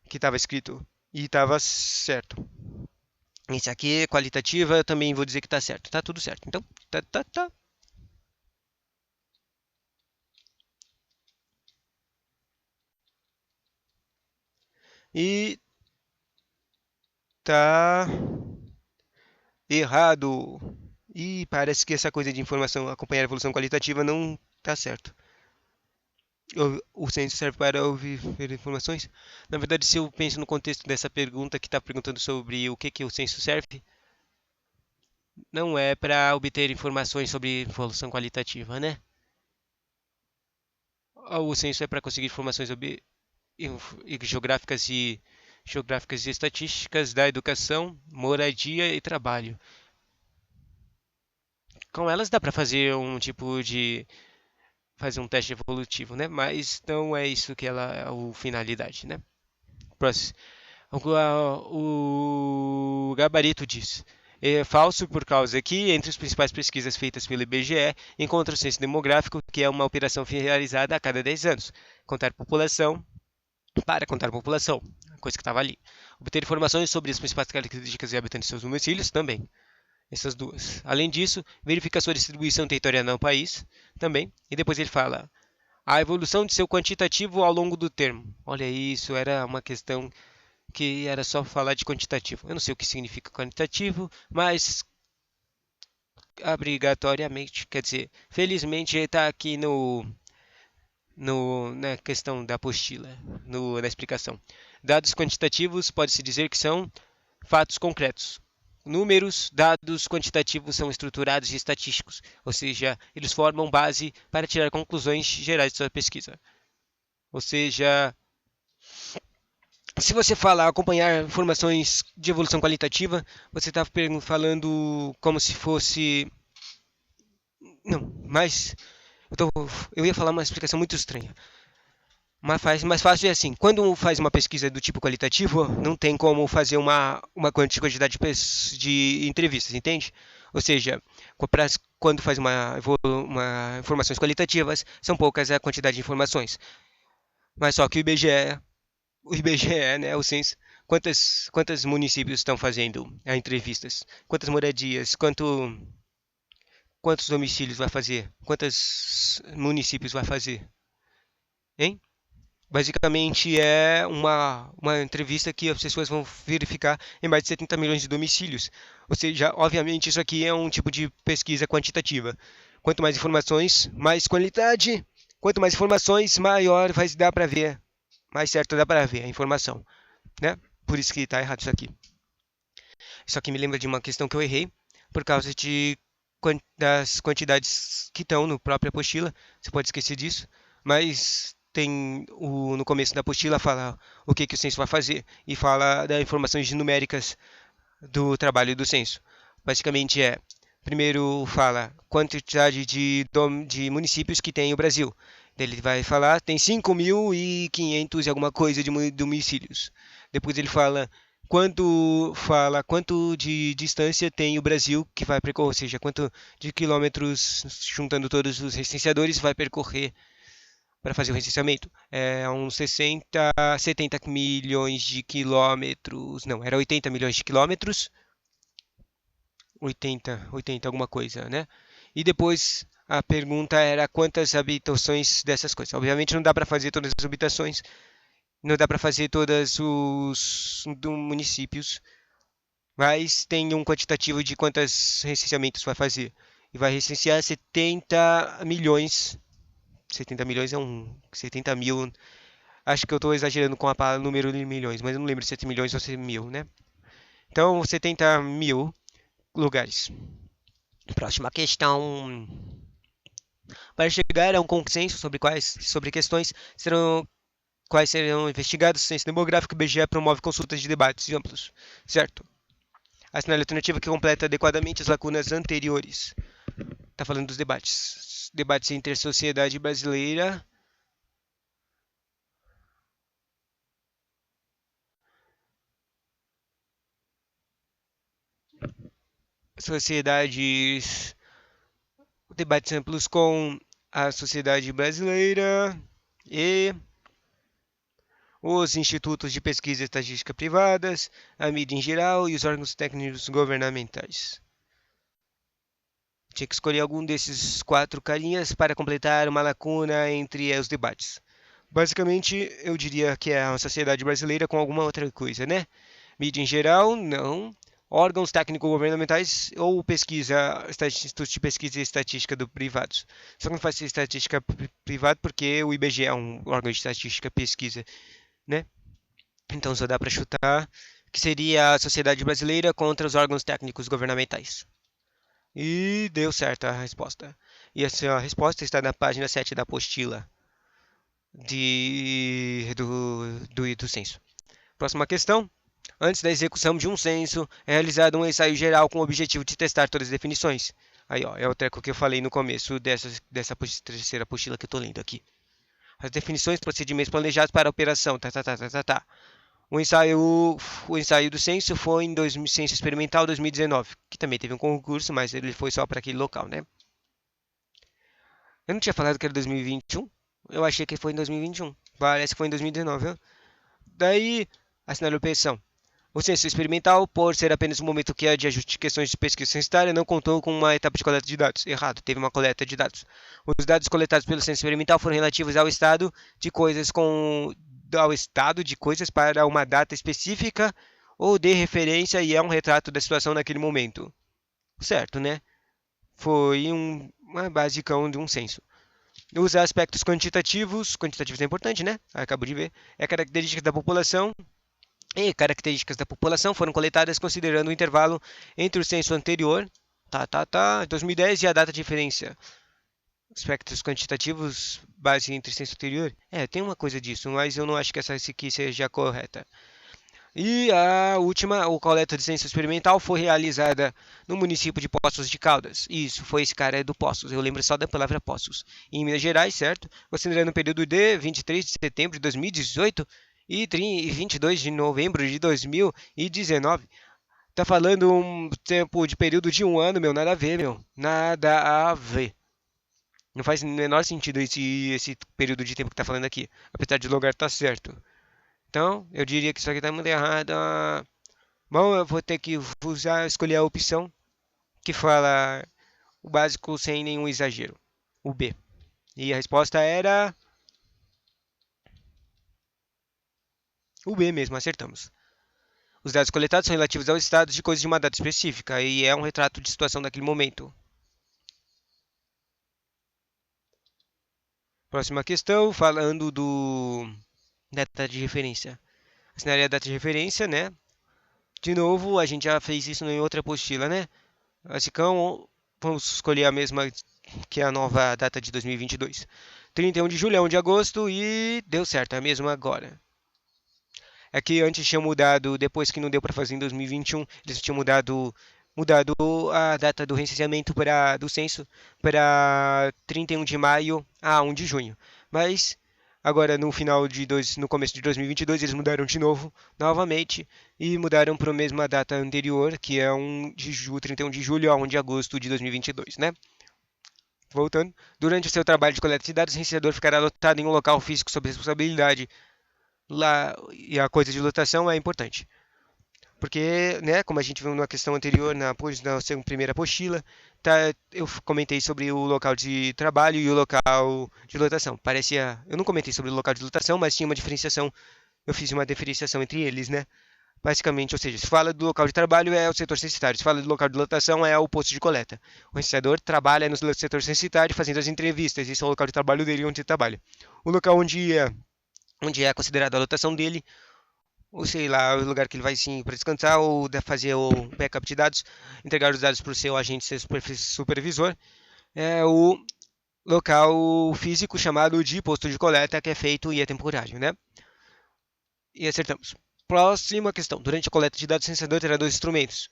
que estava escrito e estava certo. Esse aqui, qualitativa, eu também vou dizer que está certo. Tá tudo certo. Então, tá. E tá errado. E parece que essa coisa de informação acompanhar a evolução qualitativa não tá certo. O censo serve para ouvir informações? Na verdade, se eu penso no contexto dessa pergunta que está perguntando sobre o que o censo serve, não é para obter informações sobre evolução qualitativa, né? O censo é para conseguir informações sobre geográficas e estatísticas da educação, moradia e trabalho. Com elas dá para fazer um teste evolutivo, né? Mas não é isso que ela é a finalidade, né? Próximo. O gabarito diz: é falso por causa que, entre as principais pesquisas feitas pelo IBGE, encontra o censo demográfico, que é uma operação realizada a cada 10 anos. Contar população para contar a população, coisa que estava ali. Obter informações sobre as principais características e habitantes de seus domicílios também. Essas duas. Além disso, verifica sua distribuição territorial no país também. E depois ele fala a evolução de seu quantitativo ao longo do termo. Olha isso, era uma questão que era só falar de quantitativo. Eu não sei o que significa quantitativo, mas obrigatoriamente, quer dizer, felizmente está aqui na questão da apostila, na explicação. Dados quantitativos pode-se dizer que são fatos concretos. Números, dados quantitativos são estruturados e estatísticos, ou seja, eles formam base para tirar conclusões gerais de sua pesquisa. Ou seja, se você falar acompanhar informações de evolução qualitativa, você está falando como se fosse. Não, mas eu ia falar uma explicação muito estranha. Mais fácil é assim, quando faz uma pesquisa do tipo qualitativo, não tem como fazer uma quantidade de entrevistas, entende? Ou seja, quando faz uma informações qualitativas, são poucas a quantidade de informações. Mas só que o IBGE, né, o censo, quantos municípios estão fazendo entrevistas? Quantas moradias? Quantos domicílios vai fazer? Quantos municípios vai fazer? Hein? Basicamente é uma entrevista que as pessoas vão verificar em mais de 70 milhões de domicílios. Ou seja, obviamente isso aqui é um tipo de pesquisa quantitativa. Quanto mais informações, mais qualidade. Quanto mais informações, maior vai dar para ver. Mais certo dá para ver a informação, né? Por isso que está errado isso aqui. Isso aqui me lembra de uma questão que eu errei por causa das quantidades que estão no própria apostila. Você pode esquecer disso, mas no começo da apostila fala o que o censo vai fazer e fala das informações numéricas do trabalho do censo. Basicamente primeiro fala quantidade de municípios que tem o Brasil. Ele vai falar tem 5.500 e alguma coisa de domicílios. Depois ele quanto de distância tem o Brasil que vai percorrer, ou seja, quanto de quilômetros, juntando todos os recenseadores, vai percorrer para fazer o recenseamento. É uns 70 milhões de quilômetros, não, era 80 milhões de quilômetros, 80 alguma coisa, né? E depois a pergunta era quantas habitações dessas coisas. Obviamente não dá para fazer todas as habitações, não dá para fazer todos os municípios, mas tem um quantitativo de quantos recenseamentos vai fazer. E vai recensear 70 milhões. 70 milhões é 70 mil. Acho que eu estou exagerando com o número de milhões, mas eu não lembro se é 7 milhões ou se é mil, né? Então, 70 mil lugares. Próxima questão. Para chegar a um consenso sobre questões quais serão investigadas, o Censo Demográfico, o IBGE promove consultas de debates amplos, certo? Assinale a alternativa que completa adequadamente as lacunas anteriores. Está falando dos debates. Debates entre a sociedade brasileira. Sociedades. Debates amplos com a sociedade brasileira e os institutos de pesquisa e estatística privadas, a mídia em geral e os órgãos técnicos governamentais. Tinha que escolher algum desses quatro carinhas para completar uma lacuna entre os debates. Basicamente, eu diria que é a sociedade brasileira com alguma outra coisa, né? Mídia em geral, não. Órgãos técnico-governamentais ou institutos de pesquisa e estatística do privados. Só que não faz ser estatística privada porque o IBGE é um órgão de estatística pesquisa, né? Então só dá para chutar que seria a sociedade brasileira contra os órgãos técnicos governamentais. E deu certo a resposta. E a resposta está na página 7 da apostila do censo. Próxima questão. Antes da execução de um censo, é realizado um ensaio geral com o objetivo de testar todas as definições. Aí, ó, é o treco que eu falei no começo dessa terceira apostila que eu estou lendo aqui. As definições, procedimentos planejados para a operação. Tá. O ensaio do censo foi em Censo Experimental 2019, que também teve um concurso, mas ele foi só para aquele local, né? Eu não tinha falado que era 2021? Eu achei que foi em 2021. Parece que foi em 2019, viu? Daí, assinale a operação. O censo experimental, por ser apenas um momento que é de ajuste de questões de pesquisa censitária, não contou com uma etapa de coleta de dados. Errado, teve uma coleta de dados. Os dados coletados pelo censo experimental foram relativos ao estado de coisas para uma data específica ou de referência e é um retrato da situação naquele momento. Certo, né? Foi uma basicão de um censo. Os aspectos quantitativos é importante, né? Acabo de ver. É característica da população, e características da população foram coletadas considerando o intervalo entre o censo anterior, 2010, e a data de referência. Aspectos quantitativos, base entre censo anterior. Tem uma coisa disso, mas eu não acho que essa aqui seja correta. E a última, o coleta de censo experimental, foi realizada no município de Poços de Caldas. Isso, foi esse cara do Poços. Eu lembro só da palavra Poços. Em Minas Gerais, certo? Considerando o período de 23 de setembro de 2018 e 22 de novembro de 2019. Tá falando um tempo de período de um ano, meu. Nada a ver, meu. Nada a ver. Não faz o menor sentido esse período de tempo que tá falando aqui. Apesar de o lugar estar certo. Então, eu diria que isso aqui tá muito errado. Bom, eu vou ter que escolher a opção que fala o básico sem nenhum exagero. O B. E a resposta era o B mesmo, acertamos. Os dados coletados são relativos aos estados de coisas de uma data específica e é um retrato de situação daquele momento. Próxima questão, falando do data de referência. Assinaria a data de referência, né? De novo, a gente já fez isso em outra apostila, né? Assim, vamos escolher a mesma que é a nova data de 2022. 31 de julho é 1 de agosto e deu certo, é a mesma agora. É que antes tinha mudado, depois que não deu para fazer em 2021, eles tinham mudado a data do recenseamento do censo para 31 de maio a 1 de junho. Mas agora no começo de 2022 eles mudaram de novo, novamente, e mudaram para a mesma data anterior, que é 31 de julho a 1 de agosto de 2022, né? Voltando, durante o seu trabalho de coleta de dados, o recenseador ficará lotado em um local físico sob responsabilidade lá, e a coisa de lotação é importante. Porque, né, como a gente viu na questão anterior, na primeira apostila, eu comentei sobre o local de trabalho e o local de lotação. Eu não comentei sobre o local de lotação, mas tinha uma diferenciação, eu fiz uma diferenciação entre eles, né? Basicamente, ou seja, se fala do local de trabalho é o setor censitário, se fala do local de lotação é o posto de coleta. O recenseador trabalha no setor censitário fazendo as entrevistas, esse é o local de trabalho dele onde ele trabalha. O local onde é considerado a lotação dele, ou sei lá, o lugar que ele vai sim para descansar ou fazer o backup de dados, entregar os dados para o seu agente supervisor, é o local físico chamado de posto de coleta, que é feito e é temporário, né? E acertamos. Próxima questão. Durante a coleta de dados, o censador terá dois instrumentos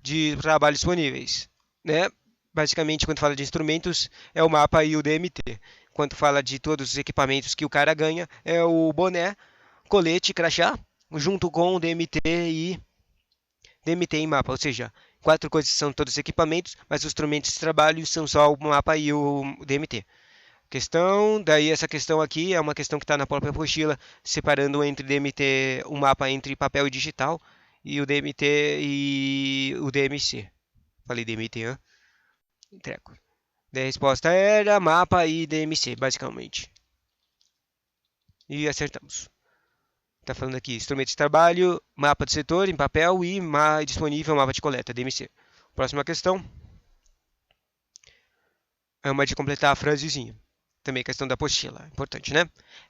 de trabalho disponíveis, né? Basicamente, quando fala de instrumentos, é o mapa e o DMT. Quando fala de todos os equipamentos que o cara ganha, é o boné, colete, crachá, junto com o DMT e mapa. Ou seja, quatro coisas são todos os equipamentos, mas os instrumentos de trabalho são só o mapa e o DMT. Daí essa questão aqui é uma questão que está na própria apostila, separando entre DMT, o mapa entre papel e digital, e o DMT e o DMC. Falei DMT, hein? Treco. Daí a resposta era mapa e DMC, basicamente. E acertamos. Está falando aqui, instrumento de trabalho, mapa de setor em papel e disponível mapa de coleta, DMC. Próxima questão é uma de completar a frasezinha. Também questão da apostila, importante, né?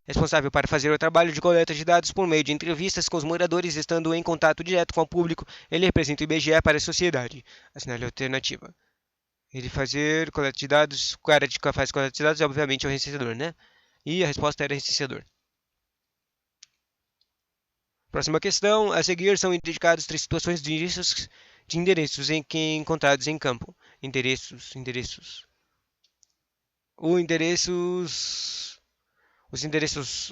Responsável para fazer o trabalho de coleta de dados por meio de entrevistas com os moradores, estando em contato direto com o público, ele representa o IBGE para a sociedade. Assinale a alternativa. Ele fazer coleta de dados, o cara que faz coleta de dados, obviamente, é o recenseador, né? E a resposta era recenseador. Próxima questão. A seguir são indicadas três situações de endereços encontrados em campo. Endereços. O endereços.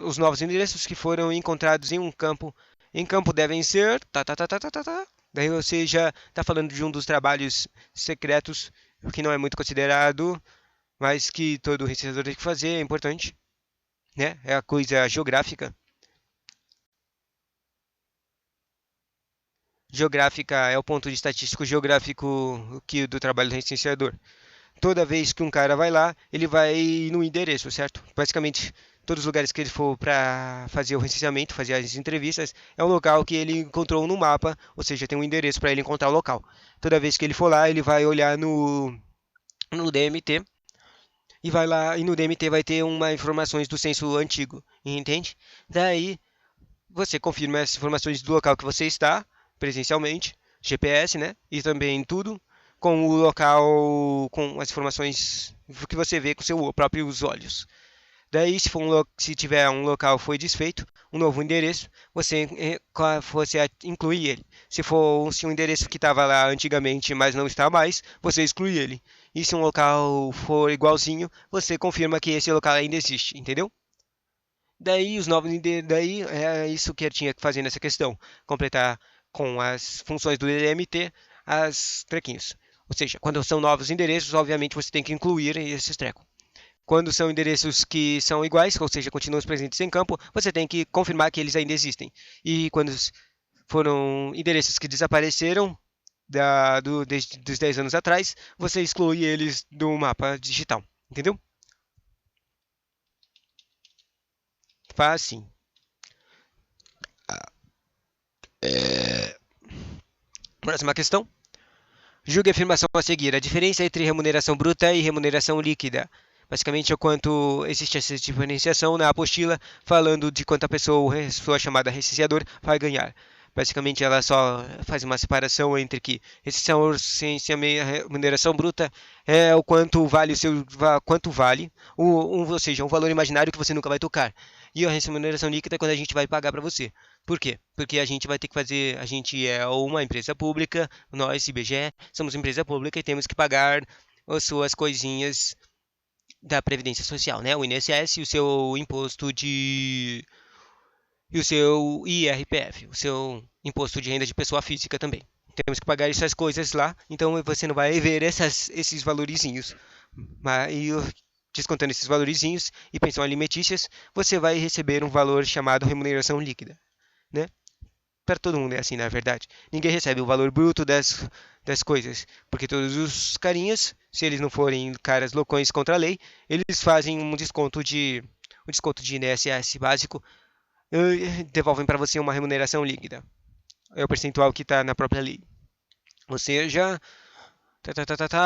Os novos endereços que foram encontrados em um campo. Em campo devem ser. Daí você já está falando de um dos trabalhos secretos, que não é muito considerado, mas que todo recenseador tem que fazer, é importante, né? É a coisa geográfica. Geográfica é o ponto de estatístico geográfico do trabalho do recenseador. Toda vez que um cara vai lá, ele vai no endereço, certo? Basicamente, todos os lugares que ele for para fazer o recenseamento, fazer as entrevistas, é um local que ele encontrou no mapa, ou seja, tem um endereço para ele encontrar o local. Toda vez que ele for lá, ele vai olhar no DMT e vai lá e no DMT vai ter uma informações do censo antigo, entende? Daí você confirma as informações do local que você está, presencialmente, GPS, né? E também tudo com o local, com as informações que você vê com seus próprios olhos. Daí, se tiver um local foi desfeito, um novo endereço, você inclui ele. Se um endereço que estava lá antigamente, mas não está mais, você exclui ele. E se um local for igualzinho, você confirma que esse local ainda existe, entendeu? Daí é isso que eu tinha que fazer nessa questão, completar com as funções do DMT as trequinhos. Ou seja, quando são novos endereços, obviamente você tem que incluir esses trecos. Quando são endereços que são iguais, ou seja, continuam presentes em campo, você tem que confirmar que eles ainda existem. E quando foram endereços que desapareceram dos 10 anos atrás, você exclui eles do mapa digital. Entendeu? Faz assim. Próxima questão. Julgue a afirmação a seguir. A diferença entre remuneração bruta e remuneração líquida. Basicamente, é quanto existe essa diferenciação na apostila, falando de quanto a pessoa chamada recenseador vai ganhar. Basicamente, ela só faz uma separação entre que remuneração bruta é o quanto vale quanto vale, ou seja, um valor imaginário que você nunca vai tocar. E a remuneração líquida é quando a gente vai pagar para você. Por quê? Porque a gente vai ter que fazer, a gente é uma empresa pública, nós, IBGE, somos empresa pública e temos que pagar as suas coisinhas da Previdência Social, né? O INSS e o seu imposto de e o seu IRPF, o seu imposto de renda de pessoa física também. Temos que pagar essas coisas lá, então você não vai ver esses valorizinhos. E descontando esses valorizinhos e pensão alimentícias, você vai receber um valor chamado remuneração líquida, né? Para todo mundo é assim, na verdade. Ninguém recebe o valor bruto das coisas, porque todos os carinhas, se eles não forem caras loucões contra a lei, eles fazem um desconto de INSS básico e devolvem para você uma remuneração líquida. É o percentual que está na própria lei. Ou seja,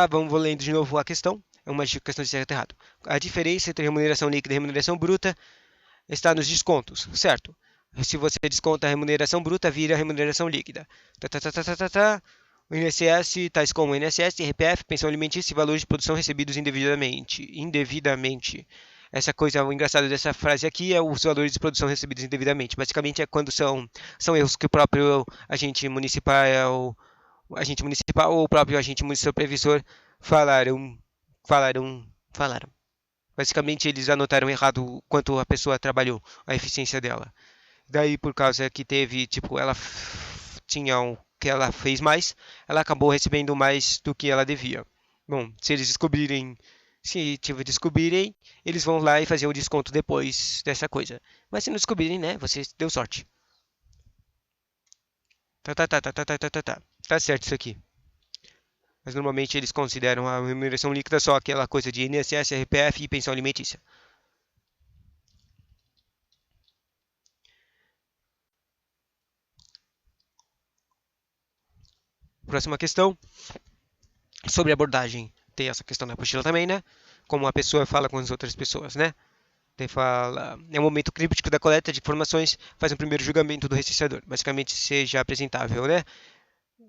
vou lendo de novo a questão. É uma questão de certo e errado. A diferença entre remuneração líquida e remuneração bruta está nos descontos, certo? Se você desconta a remuneração bruta, vira remuneração líquida. O INSS, tais como INSS, RPF, pensão alimentícia e valores de produção recebidos indevidamente. Essa coisa, o engraçado dessa frase aqui é os valores de produção recebidos indevidamente. Basicamente é quando são erros que o próprio agente municipal ou o próprio agente municipal previsor falaram, falaram. Basicamente eles anotaram errado quanto a pessoa trabalhou, a eficiência dela. Daí por causa que teve, tipo, ela tinha que ela fez mais, ela acabou recebendo mais do que ela devia. Bom, se descobrirem, eles vão lá e fazer o desconto depois dessa coisa. Mas se não descobrirem, né, você deu sorte. Tá. Tá certo isso aqui. Mas normalmente eles consideram a remuneração líquida só aquela coisa de INSS, RPF e pensão alimentícia. Próxima questão, sobre abordagem. Tem essa questão na apostila também, né? Como a pessoa fala com as outras pessoas, né? Tem fala, é um momento crítico da coleta de informações, faz um primeiro julgamento do recenseador. Basicamente, seja apresentável, né?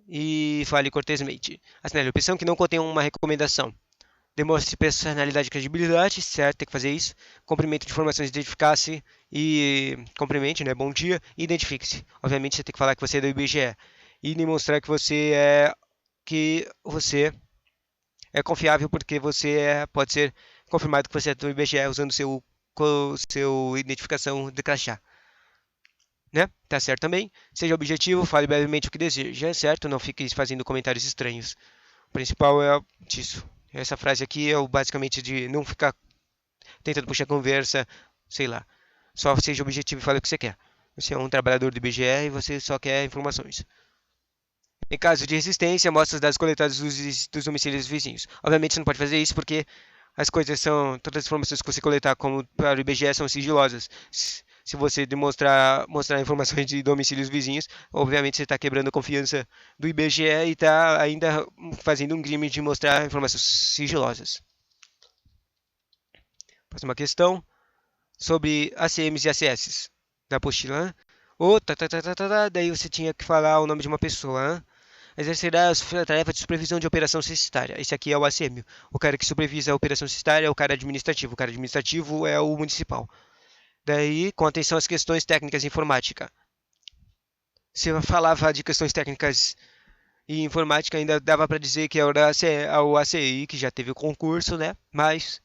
E fale cortesmente. Assinale a opção que não contém uma recomendação. Demonstre personalidade e credibilidade, certo? Tem que fazer isso. Cumprimento de informações, identificar-se e cumprimente, né? Bom dia e identifique-se. Obviamente, você tem que falar que você é do IBGE e demonstrar que você é confiável porque pode ser confirmado que você é do IBGE usando seu identificação de crachá. Né? Tá certo também. Seja objetivo, fale brevemente o que deseja, certo? Não fique fazendo comentários estranhos. O principal é disso. Essa frase aqui é basicamente de não ficar tentando puxar conversa, sei lá. Só seja objetivo e fale o que você quer. Você é um trabalhador do IBGE e você só quer informações. Em caso de resistência, mostre os dados coletados dos domicílios vizinhos. Obviamente você não pode fazer isso porque todas as informações que você coletar como para o IBGE são sigilosas. Se você mostrar informações de domicílios vizinhos, obviamente você está quebrando a confiança do IBGE e está ainda fazendo um crime de mostrar informações sigilosas. Próxima questão sobre ACMs e ACS da apostila. Ou daí você tinha que falar o nome de uma pessoa. Hã? Exercerá a tarefa de supervisão de operação censitária. Esse aqui é o ACM. O cara que supervisa a operação censitária é o cara administrativo. O cara administrativo é o municipal. Daí, com atenção às questões técnicas de informática. Se eu falava de questões técnicas e informática, ainda dava para dizer que era o ACI, que já teve o concurso, né? Mas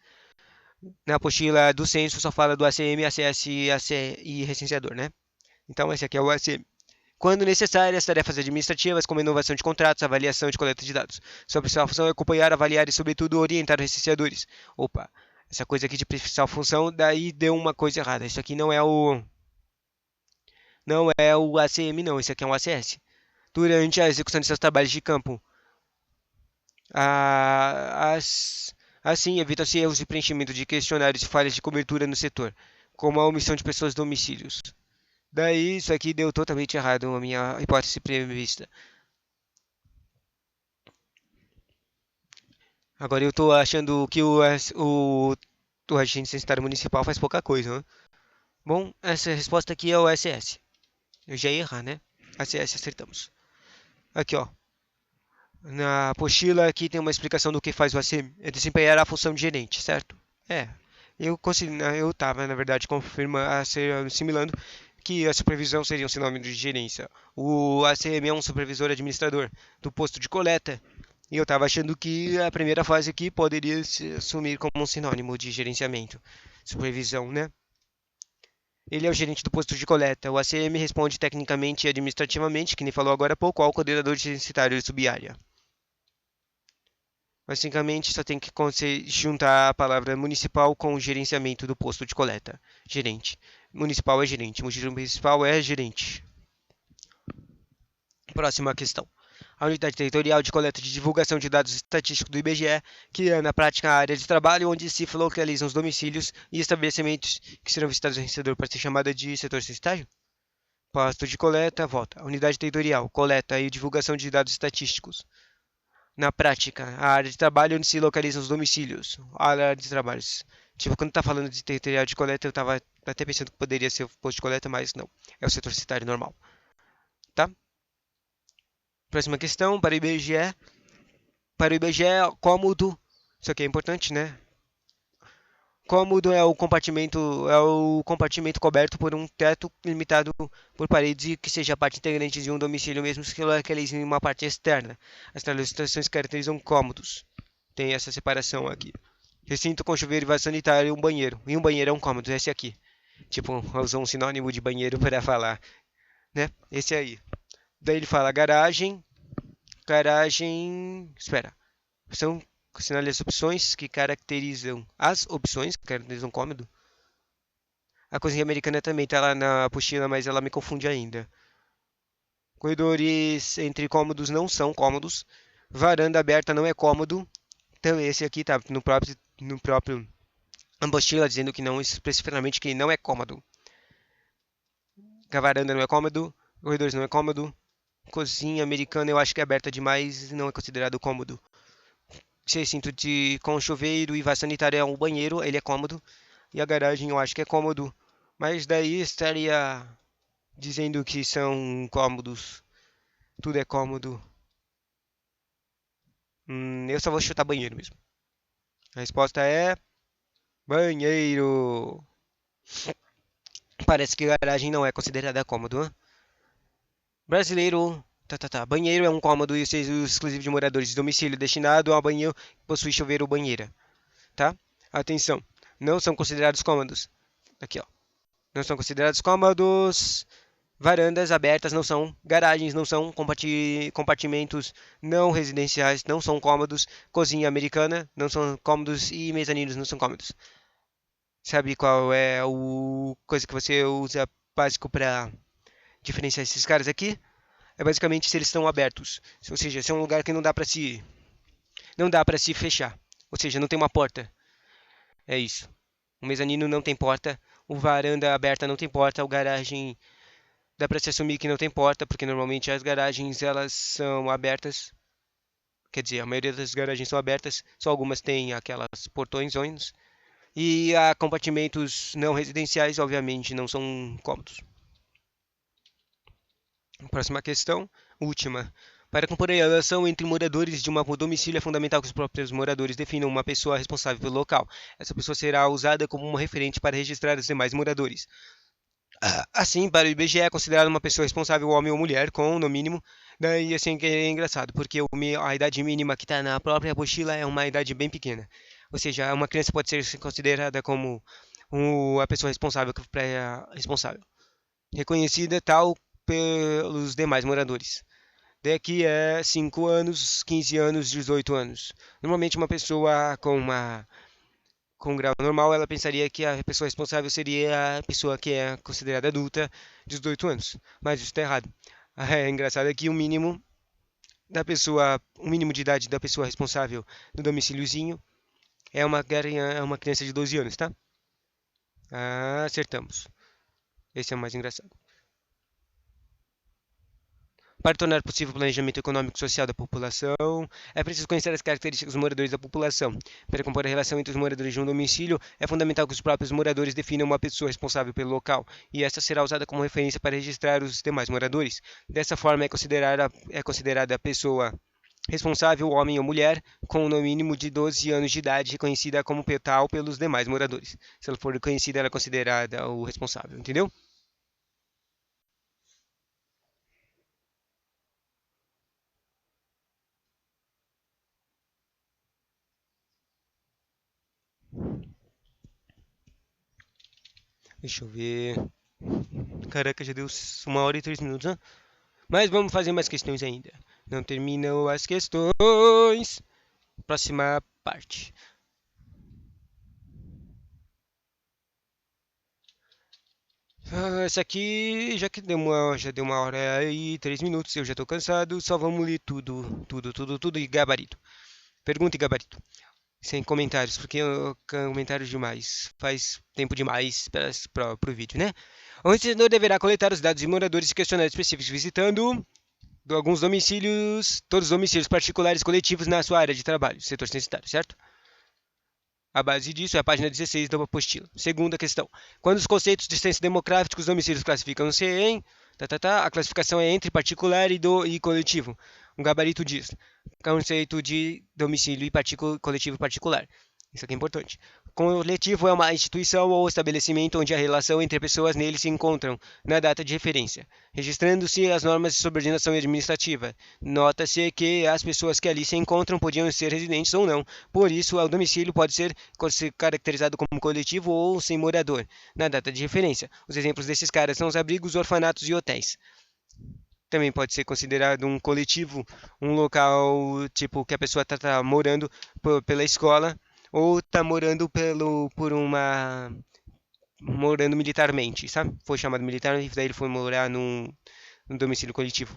na apostila do censo só fala do ACM, ACS, AC e recenseador, né? Então esse aqui é o ACM. Quando necessárias, tarefas administrativas, como inovação de contratos, avaliação de coleta de dados. Sua principal função é acompanhar, avaliar e, sobretudo, orientar os recenseadores. Opa, essa coisa aqui de principal função, daí deu uma coisa errada. Isso aqui não é o ACM, não. Isso aqui é um ACS. Durante a execução de seus trabalhos de campo, assim, evita-se erros de preenchimento de questionários e falhas de cobertura no setor, como a omissão de pessoas domicílios. Daí, isso aqui deu totalmente errado, a minha hipótese prevista. Agora eu tô achando que o agente censitário municipal faz pouca coisa, né? Bom, essa resposta aqui é o SS. Eu já ia errar, né? SS acertamos. Aqui, ó. Na apostila aqui tem uma explicação do que faz o ACM. É desempenhar a função de gerente, certo? É. Eu estava, na verdade, assimilando que a supervisão seria um sinônimo de gerência. O ACM é um supervisor administrador do posto de coleta. E eu estava achando que a primeira fase aqui poderia se assumir como um sinônimo de gerenciamento. Supervisão, né? Ele é o gerente do posto de coleta. O ACM responde tecnicamente e administrativamente, que nem falou agora há pouco, ao coordenador censitário de subárea. Basicamente, só tem que juntar a palavra municipal com o gerenciamento do posto de coleta. Gerente. Municipal é gerente. Municipal é gerente. Próxima questão. A Unidade Territorial de Coleta de Divulgação de Dados Estatísticos do IBGE, que é na prática a área de trabalho onde se localizam os domicílios e estabelecimentos que serão visitados no vencedor para ser chamada de setor censitário. Posto de coleta, volta. A Unidade Territorial, coleta e divulgação de dados estatísticos. Na prática, a área de trabalho onde se localizam os domicílios. A área de trabalhos. Tipo, quando tá falando de territorial de coleta, eu tava até pensando que poderia ser o posto de coleta, mas não. É o setor censitário normal. Tá? Próxima questão, para o IBGE. Para o IBGE, cômodo. Isso aqui é importante, né? Cômodo é o compartimento coberto por um teto limitado por paredes e que seja parte integrante de um domicílio, mesmo que localize em uma parte externa. As ilustrações caracterizam cômodos. Tem essa separação aqui. Recinto com chuveiro e vaso sanitário e um banheiro. E um banheiro é um cômodo, esse aqui. Tipo, usou um sinônimo de banheiro para falar, né? Esse aí. Daí ele fala garagem. Garagem. Espera. São assinale as opções que caracterizam cômodo. A cozinha americana também tá lá na apostila, mas ela me confunde ainda. Corredores entre cômodos não são cômodos. Varanda aberta não é cômodo. Então esse aqui tá no próprio apostila dizendo que não especificamente que não é cômodo. A varanda não é cômodo. Corredores não é cômodo. Cozinha americana eu acho que é aberta demais e não é considerado cômodo. Recinto com chuveiro e vaso sanitário é um banheiro, ele é cômodo. E a garagem eu acho que é cômodo. Mas daí estaria dizendo que são cômodos. Tudo é cômodo. Eu só vou chutar banheiro mesmo. A resposta é banheiro. Parece que garagem não é considerada cômodo, hein? Brasileiro. Tá. Banheiro é um cômodo e seja exclusivo de moradores de domicílio destinado a banheiro que possui chuveiro ou banheira. Tá? Atenção. Não são considerados cômodos. Aqui, ó. Não são considerados cômodos. Varandas abertas não são, garagens não são, compartimentos não residenciais não são cômodos, cozinha americana não são cômodos e mezaninos não são cômodos. Sabe qual é o coisa que você usa básico para diferenciar esses caras aqui? É basicamente se eles estão abertos, ou seja, se é um lugar que não dá para se fechar, ou seja, não tem uma porta. É isso. O mezanino não tem porta, o varanda aberta não tem porta, o garagem dá para se assumir que não tem porta, porque normalmente as garagens elas são abertas. Quer dizer, a maioria das garagens são abertas, só algumas têm aquelas portões. E há compartimentos não residenciais, obviamente, não são cômodos. Próxima questão, última. Para compor a relação entre moradores de um domicílio, é fundamental que os próprios moradores definam uma pessoa responsável pelo local. Essa pessoa será usada como uma referente para registrar os demais moradores. Assim, para o IBGE é considerado uma pessoa responsável, homem ou mulher, com, no mínimo, daí assim que é engraçado, porque a idade mínima que está na própria apostila é uma idade bem pequena. Ou seja, uma criança pode ser considerada como a pessoa responsável, responsável, reconhecida tal pelos demais moradores. Daqui é 5 anos, 15 anos, 18 anos. Normalmente uma pessoa com um grau normal, ela pensaria que a pessoa responsável seria a pessoa que é considerada adulta de 18 anos. Mas isso está errado. É engraçado que o mínimo de idade da pessoa responsável no domicíliozinho é uma criança de 12 anos, tá? Ah, acertamos. Esse é o mais engraçado. Para tornar possível o planejamento econômico e social da população, é preciso conhecer as características dos moradores da população. Para compor a relação entre os moradores de um domicílio, é fundamental que os próprios moradores definam uma pessoa responsável pelo local, e esta será usada como referência para registrar os demais moradores. Dessa forma, é considerada a pessoa responsável, homem ou mulher, com no mínimo de 12 anos de idade, reconhecida como tal pelos demais moradores. Se ela for reconhecida, ela é considerada o responsável, entendeu? Deixa eu ver. Caraca, já deu 1 hora e 3 minutos, né? Mas vamos fazer mais questões ainda. Não terminam as questões. Próxima parte. Essa aqui, já deu 1 hora e 3 minutos, eu já tô cansado. Só vamos ler tudo e gabarito. Pergunta e gabarito. Sem comentários, porque comentários demais. Faz tempo demais para o vídeo, né? O vencedor deverá coletar os dados de moradores e questionários específicos visitando alguns domicílios, todos os domicílios particulares e coletivos na sua área de trabalho, setor censitário, certo? A base disso é a página 16 da apostila. Segunda questão. Quando os conceitos de censo demográfico, os domicílios classificam-se em... a classificação é entre particular e coletivo. Um gabarito diz. Conceito de domicílio e coletivo e particular. Isso aqui é importante. Coletivo é uma instituição ou estabelecimento onde a relação entre pessoas nele se encontram na data de referência, registrando-se as normas de subordinação administrativa. Nota-se que as pessoas que ali se encontram podiam ser residentes ou não, por isso o domicílio pode ser caracterizado como coletivo ou sem morador, na data de referência. Os exemplos desses caras são os abrigos, orfanatos e hotéis. Também pode ser considerado um coletivo, um local tipo que a pessoa está morando pela escola ou está morando morando militarmente, sabe? Foi chamado militar e daí ele foi morar num domicílio coletivo.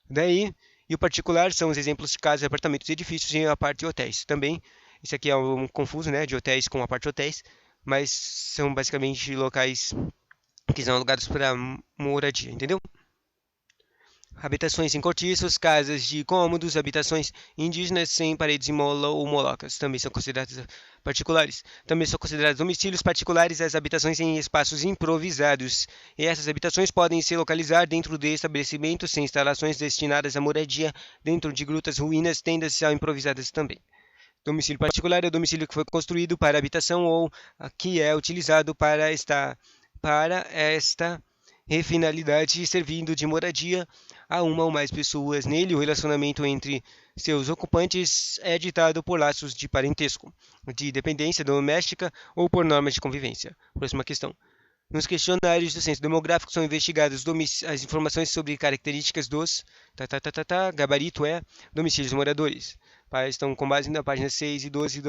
Daí, e o particular são os exemplos de casas, apartamentos, edifícios e a parte de hotéis. Também, isso aqui é um confuso, né, de hotéis com a parte de hotéis, mas são basicamente locais que são alugados para moradia, entendeu? Habitações em cortiços, casas de cômodos, habitações indígenas sem paredes ou molocas, também são consideradas particulares. Também são considerados domicílios particulares as habitações em espaços improvisados. E essas habitações podem se localizar dentro de estabelecimentos sem instalações destinadas à moradia, dentro de grutas, ruínas, tendas são improvisadas também. Domicílio particular é o domicílio que foi construído para habitação ou que é utilizado para esta finalidade, servindo de moradia a uma ou mais pessoas. Nele, o relacionamento entre seus ocupantes é ditado por laços de parentesco, de dependência doméstica ou por normas de convivência. Próxima questão. Nos questionários do censo demográfico são investigadas as informações sobre características dos gabarito é domicílios moradores. Estão com base na página 6 e 12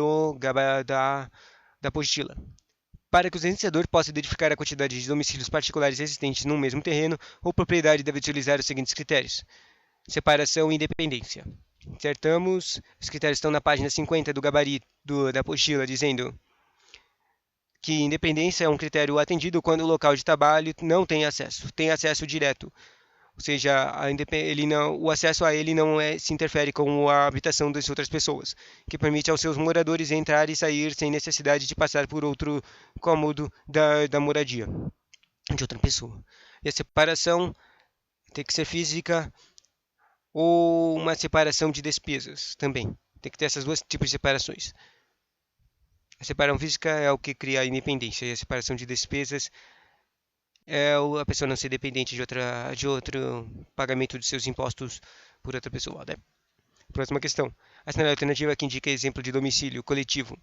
da apostila. Para que o licenciador possa identificar a quantidade de domicílios particulares existentes num mesmo terreno ou propriedade, deve utilizar os seguintes critérios: separação e independência. Acertamos. Os critérios estão na página 50 do gabarito da apostila, dizendo que independência é um critério atendido quando o local de trabalho não tem acesso direto. Ou seja, o acesso a ele não se interfere com a habitação das outras pessoas, que permite aos seus moradores entrar e sair sem necessidade de passar por outro cômodo da moradia de outra pessoa. E a separação Tem que ser física ou uma separação de despesas também. Tem que ter essas duas tipos de separações. A separação física é o que cria a independência e a separação de despesas é a pessoa não ser dependente de outro pagamento de seus impostos por outra pessoa, né? Próxima questão. A cenário alternativa que indica exemplo de domicílio coletivo,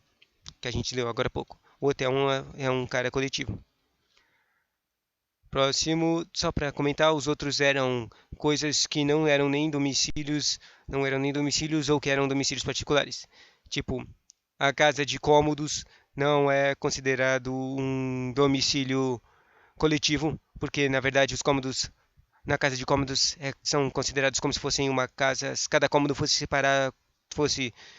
que a gente leu agora há pouco. O outro é um cara coletivo. Próximo, só para comentar, os outros eram coisas que não eram nem domicílios ou que eram domicílios particulares. Tipo, a casa de cômodos não é considerado um domicílio coletivo, porque na verdade os cômodos na casa de cômodos são considerados como se fossem uma casa, se cada cômodo fosse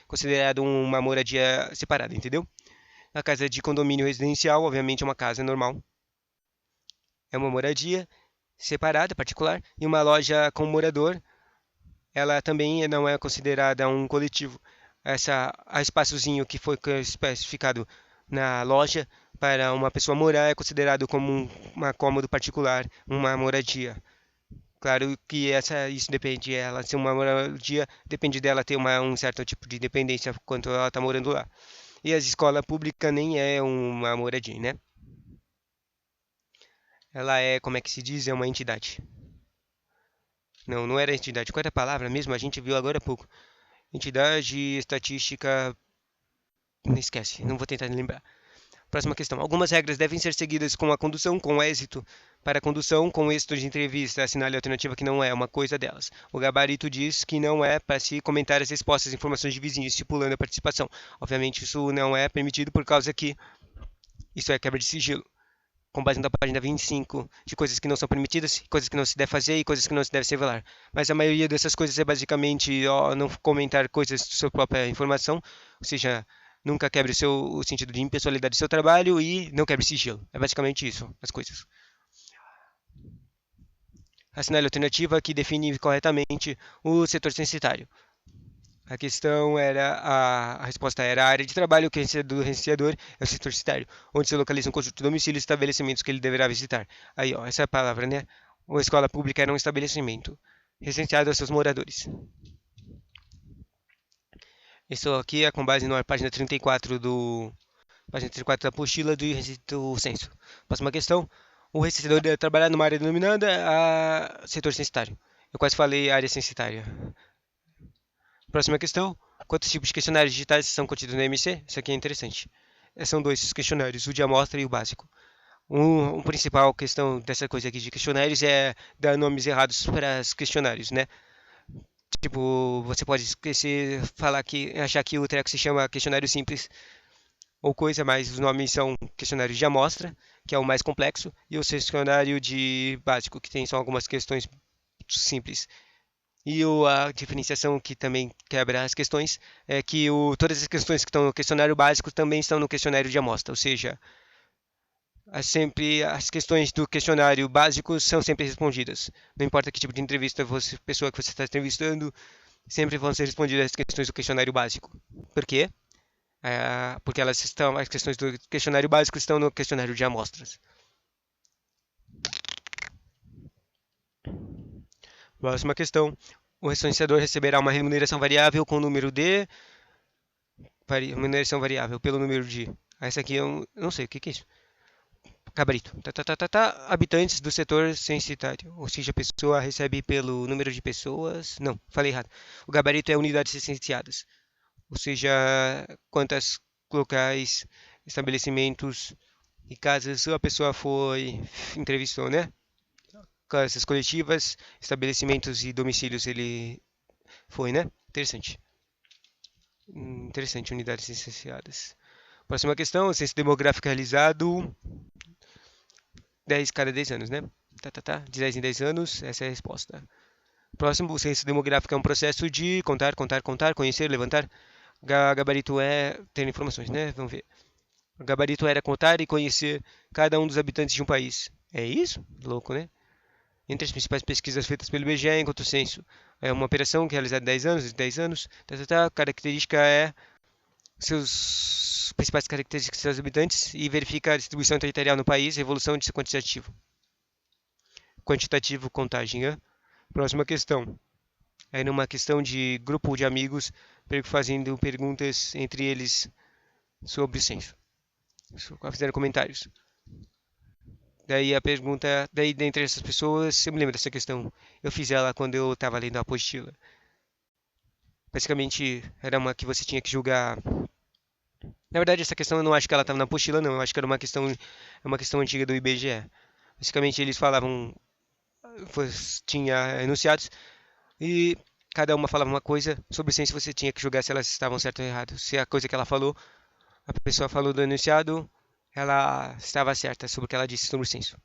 considerado uma moradia separada, entendeu? A casa de condomínio residencial, obviamente, é uma casa normal, é uma moradia separada, particular, e uma loja com morador, ela também não é considerada um coletivo. A espaçozinho que foi especificado na loja para uma pessoa morar é considerado como uma cômodo particular, uma moradia. Claro que isso depende, ela ser uma moradia, depende dela ter um certo tipo de dependência quanto ela está morando lá. E a escola pública nem é uma moradia, né? Ela é, como é que se diz, é uma entidade. Não, não era entidade. Qual era a palavra mesmo? A gente viu agora há pouco. Entidade, estatística. Não esquece, não vou tentar lembrar. Próxima questão. Algumas regras devem ser seguidas com a condução, com êxito. Para a condução, com êxito de entrevista, assinale a alternativa que não é uma coisa delas. O gabarito diz que não é para se comentar as respostas, informações de vizinhos, estipulando a participação. Obviamente, isso não é permitido por causa que isso é quebra de sigilo. Com base na página 25, de coisas que não são permitidas, coisas que não se deve fazer e coisas que não se deve se revelar. Mas a maioria dessas coisas é basicamente não comentar coisas de sua própria informação, ou seja, nunca quebre o sentido de impessoalidade do seu trabalho e não quebre sigilo. É basicamente isso, as coisas. Assinale a alternativa que define corretamente o setor censitário. A questão era, a resposta era a área de trabalho que do recenseador é o setor censitário, onde se localiza um conjunto de domicílios e estabelecimentos que ele deverá visitar. Aí, ó, essa é a palavra, né? A escola pública era um estabelecimento recenseado aos seus moradores. Isso aqui é com base na página 34 da apostila do censo. Próxima questão. O recenseador deve trabalhar numa área denominada a setor censitário. Eu quase falei área censitária. Próxima questão. Quantos tipos de questionários digitais são contidos no MC? Isso aqui é interessante. São dois questionários, o de amostra e o básico. Principal questão dessa coisa aqui de questionários é dar nomes errados para os questionários, né? Tipo, você pode esquecer, achar que o treco se chama questionário simples ou coisa, mas os nomes são questionários de amostra, que é o mais complexo, e o questionário de básico, que tem só algumas questões simples. E a diferenciação que também quebra as questões é que todas as questões que estão no questionário básico também estão no questionário de amostra, ou seja, sempre as questões do questionário básico são sempre respondidas. Não importa que tipo de pessoa que você está entrevistando, sempre vão ser respondidas as questões do questionário básico. Por quê? Porque as questões do questionário básico estão no questionário de amostras. Próxima questão. O recenseador receberá uma remuneração variável com o número de remuneração variável pelo número de. Essa aqui eu não sei o que é isso. Gabarito. Habitantes do setor censitário. Ou seja, a pessoa recebe pelo número de pessoas. Não, falei errado. O gabarito é unidades licenciadas. Ou seja, quantas locais, estabelecimentos e casas a pessoa entrevistou, né? Casas coletivas, estabelecimentos e domicílios ele foi, né? Interessante. Interessante, unidades licenciadas. Próxima questão, o censo demográfico realizado 10 anos, né? De 10 em 10 anos, essa é a resposta. Próximo, o censo demográfico é um processo de contar, conhecer, levantar. Gabarito é ter informações, né? Vamos ver. O gabarito era contar e conhecer cada um dos habitantes de um país. É isso? Louco, né? Entre as principais pesquisas feitas pelo IBGE, enquanto o censo é uma operação que é realizada em 10 anos, característica é seus principais características de seus habitantes e verifica a distribuição territorial no país, evolução de seu quantitativo. Quantitativo, contagem, né? Próxima questão. É numa questão de grupo de amigos fazendo perguntas entre eles sobre o censo. Fizeram comentários. Daí a pergunta, daí dentre essas pessoas, eu me lembro dessa questão. Eu fiz ela quando eu estava lendo a apostila. Basicamente, era uma que você tinha que julgar. Na verdade, essa questão eu não acho que ela estava na apostila, não. Eu acho que era uma questão antiga do IBGE. Basicamente, eles falavam, tinha enunciados e cada uma falava uma coisa sobre o censo, você tinha que julgar se elas estavam certas ou erradas. Se a coisa que ela falou, a pessoa falou do enunciado, ela estava certa sobre o que ela disse sobre o censo.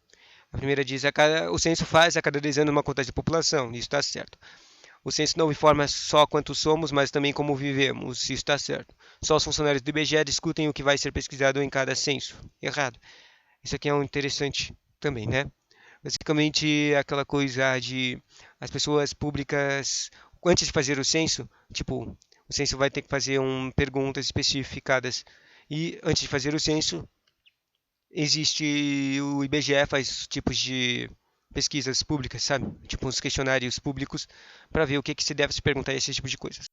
A primeira diz: o censo faz a cada 10 anos uma contagem de população, isso está certo. O censo não informa só quantos somos, mas também como vivemos, isso está certo. Só os funcionários do IBGE discutem o que vai ser pesquisado em cada censo. Errado. Isso aqui é um interessante também, né? Basicamente, aquela coisa de as pessoas públicas, antes de fazer o censo, tipo, o censo vai ter que fazer perguntas especificadas. E antes de fazer o censo, existe o IBGE faz tipos de pesquisas públicas, sabe? Tipo uns questionários públicos para ver o que se deve se perguntar esse tipo de coisas.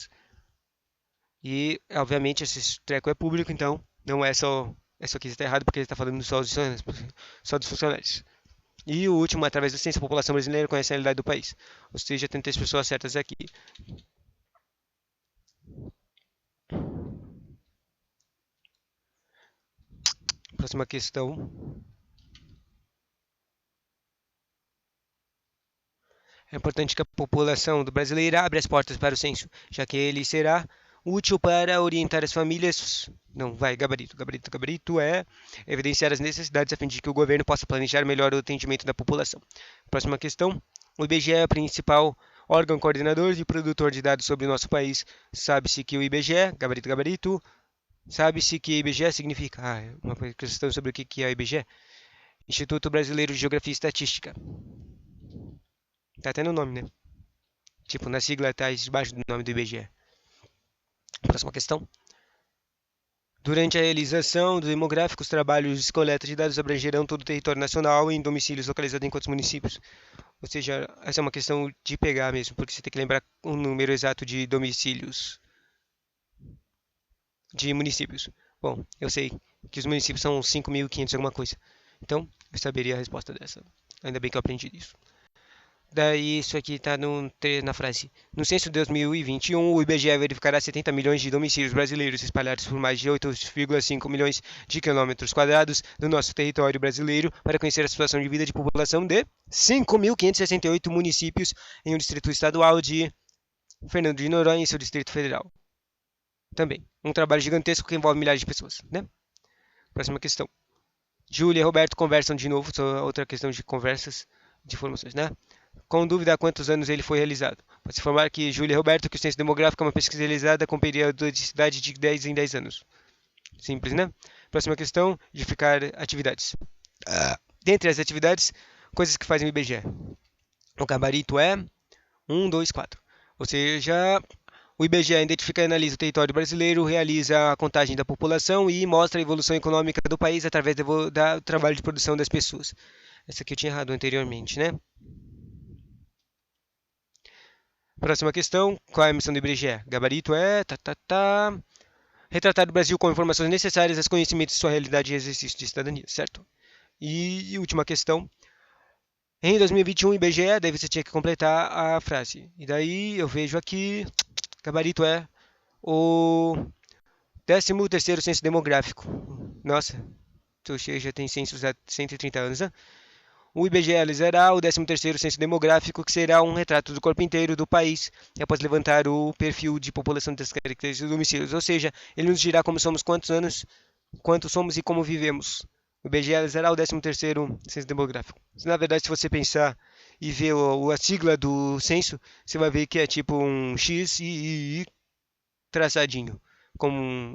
E, obviamente, esse treco é público, então não é só que está errado porque ele está falando só dos funcionários. E o último, através da ciência, a população brasileira conhece a realidade do país. Ou seja, tem três pessoas certas aqui. Próxima questão. É importante que a população do brasileira abra as portas para o censo, já que ele será útil para orientar as famílias. Não, vai, gabarito. Gabarito é evidenciar as necessidades a fim de que o governo possa planejar melhor o atendimento da população. Próxima questão. O IBGE é o principal órgão coordenador e produtor de dados sobre o nosso país. Sabe-se que o IBGE, gabarito, sabe-se que IBGE significa. Uma questão sobre o que é o IBGE. Instituto Brasileiro de Geografia e Estatística. Tá até no nome, né? Tipo, na sigla tá debaixo do nome do IBGE. Próxima questão. Durante a realização do demográfico, os trabalhos de coleta de dados abrangerão todo o território nacional em domicílios localizados em quantos municípios? Ou seja, essa é uma questão de pegar mesmo, porque você tem que lembrar o número exato de domicílios, de municípios. Bom, eu sei que os municípios são 5.500 alguma coisa. Então, eu saberia a resposta dessa. Ainda bem que eu aprendi isso. Daí isso aqui está na frase. No censo de 2021, o IBGE verificará 70 milhões de domicílios brasileiros espalhados por mais de 8,5 milhões de quilômetros quadrados do nosso território brasileiro para conhecer a situação de vida de população de 5.568 municípios em um distrito estadual de Fernando de Noronha e seu distrito federal. Também, um trabalho gigantesco que envolve milhares de pessoas, né? Próxima questão. Júlia e Roberto conversam de novo, outra questão de conversas, de informações, né? Com dúvida há quantos anos ele foi realizado. Pode-se informar que Júlia e Roberto que o censo demográfico é uma pesquisa realizada com periodicidade de 10 em 10 anos. Simples, né? Próxima questão, edificar atividades. Dentre as atividades, coisas que fazem o IBGE. O gabarito é 1, 2, 4. Ou seja, o IBGE identifica e analisa o território brasileiro, realiza a contagem da população e mostra a evolução econômica do país através do trabalho de produção das pessoas. Essa aqui eu tinha errado anteriormente, né? Próxima questão. Qual é a missão do IBGE? Gabarito é... retratar o Brasil com informações necessárias aos conhecimentos de sua realidade e exercício de cidadania, certo? E última questão. Em 2021, o IBGE, daí você tinha que completar a frase. E daí eu vejo aqui... Gabarito é o 13º censo demográfico. Nossa, já tem censos há 130 anos, né? O IBGE realizará o 13º censo demográfico, que será um retrato do corpo inteiro do país, após levantar o perfil de população das características dos domicílios. Ou seja, ele nos dirá como somos, quantos anos, quantos somos e como vivemos. O IBGE realizará o 13º censo demográfico. Na verdade, se você pensar e ver a sigla do censo, você vai ver que é tipo um X e traçadinho.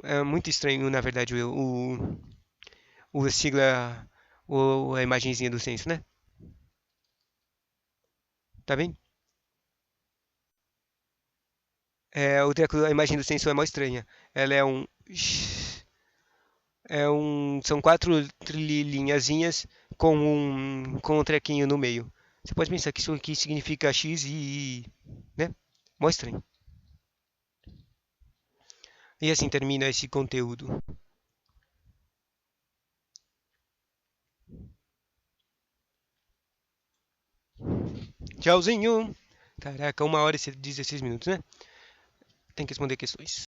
É muito estranho, na verdade, a sigla, a imagenzinha do censo, né? Tá vendo? A imagem do censo é mó estranha. Ela são quatro linhazinhas com um trequinho no meio. Você pode pensar que isso aqui significa X e, né? Mostrem. E assim termina esse conteúdo. Tchauzinho! Caraca, 1 hora e 16 minutos, né? Tem que responder questões.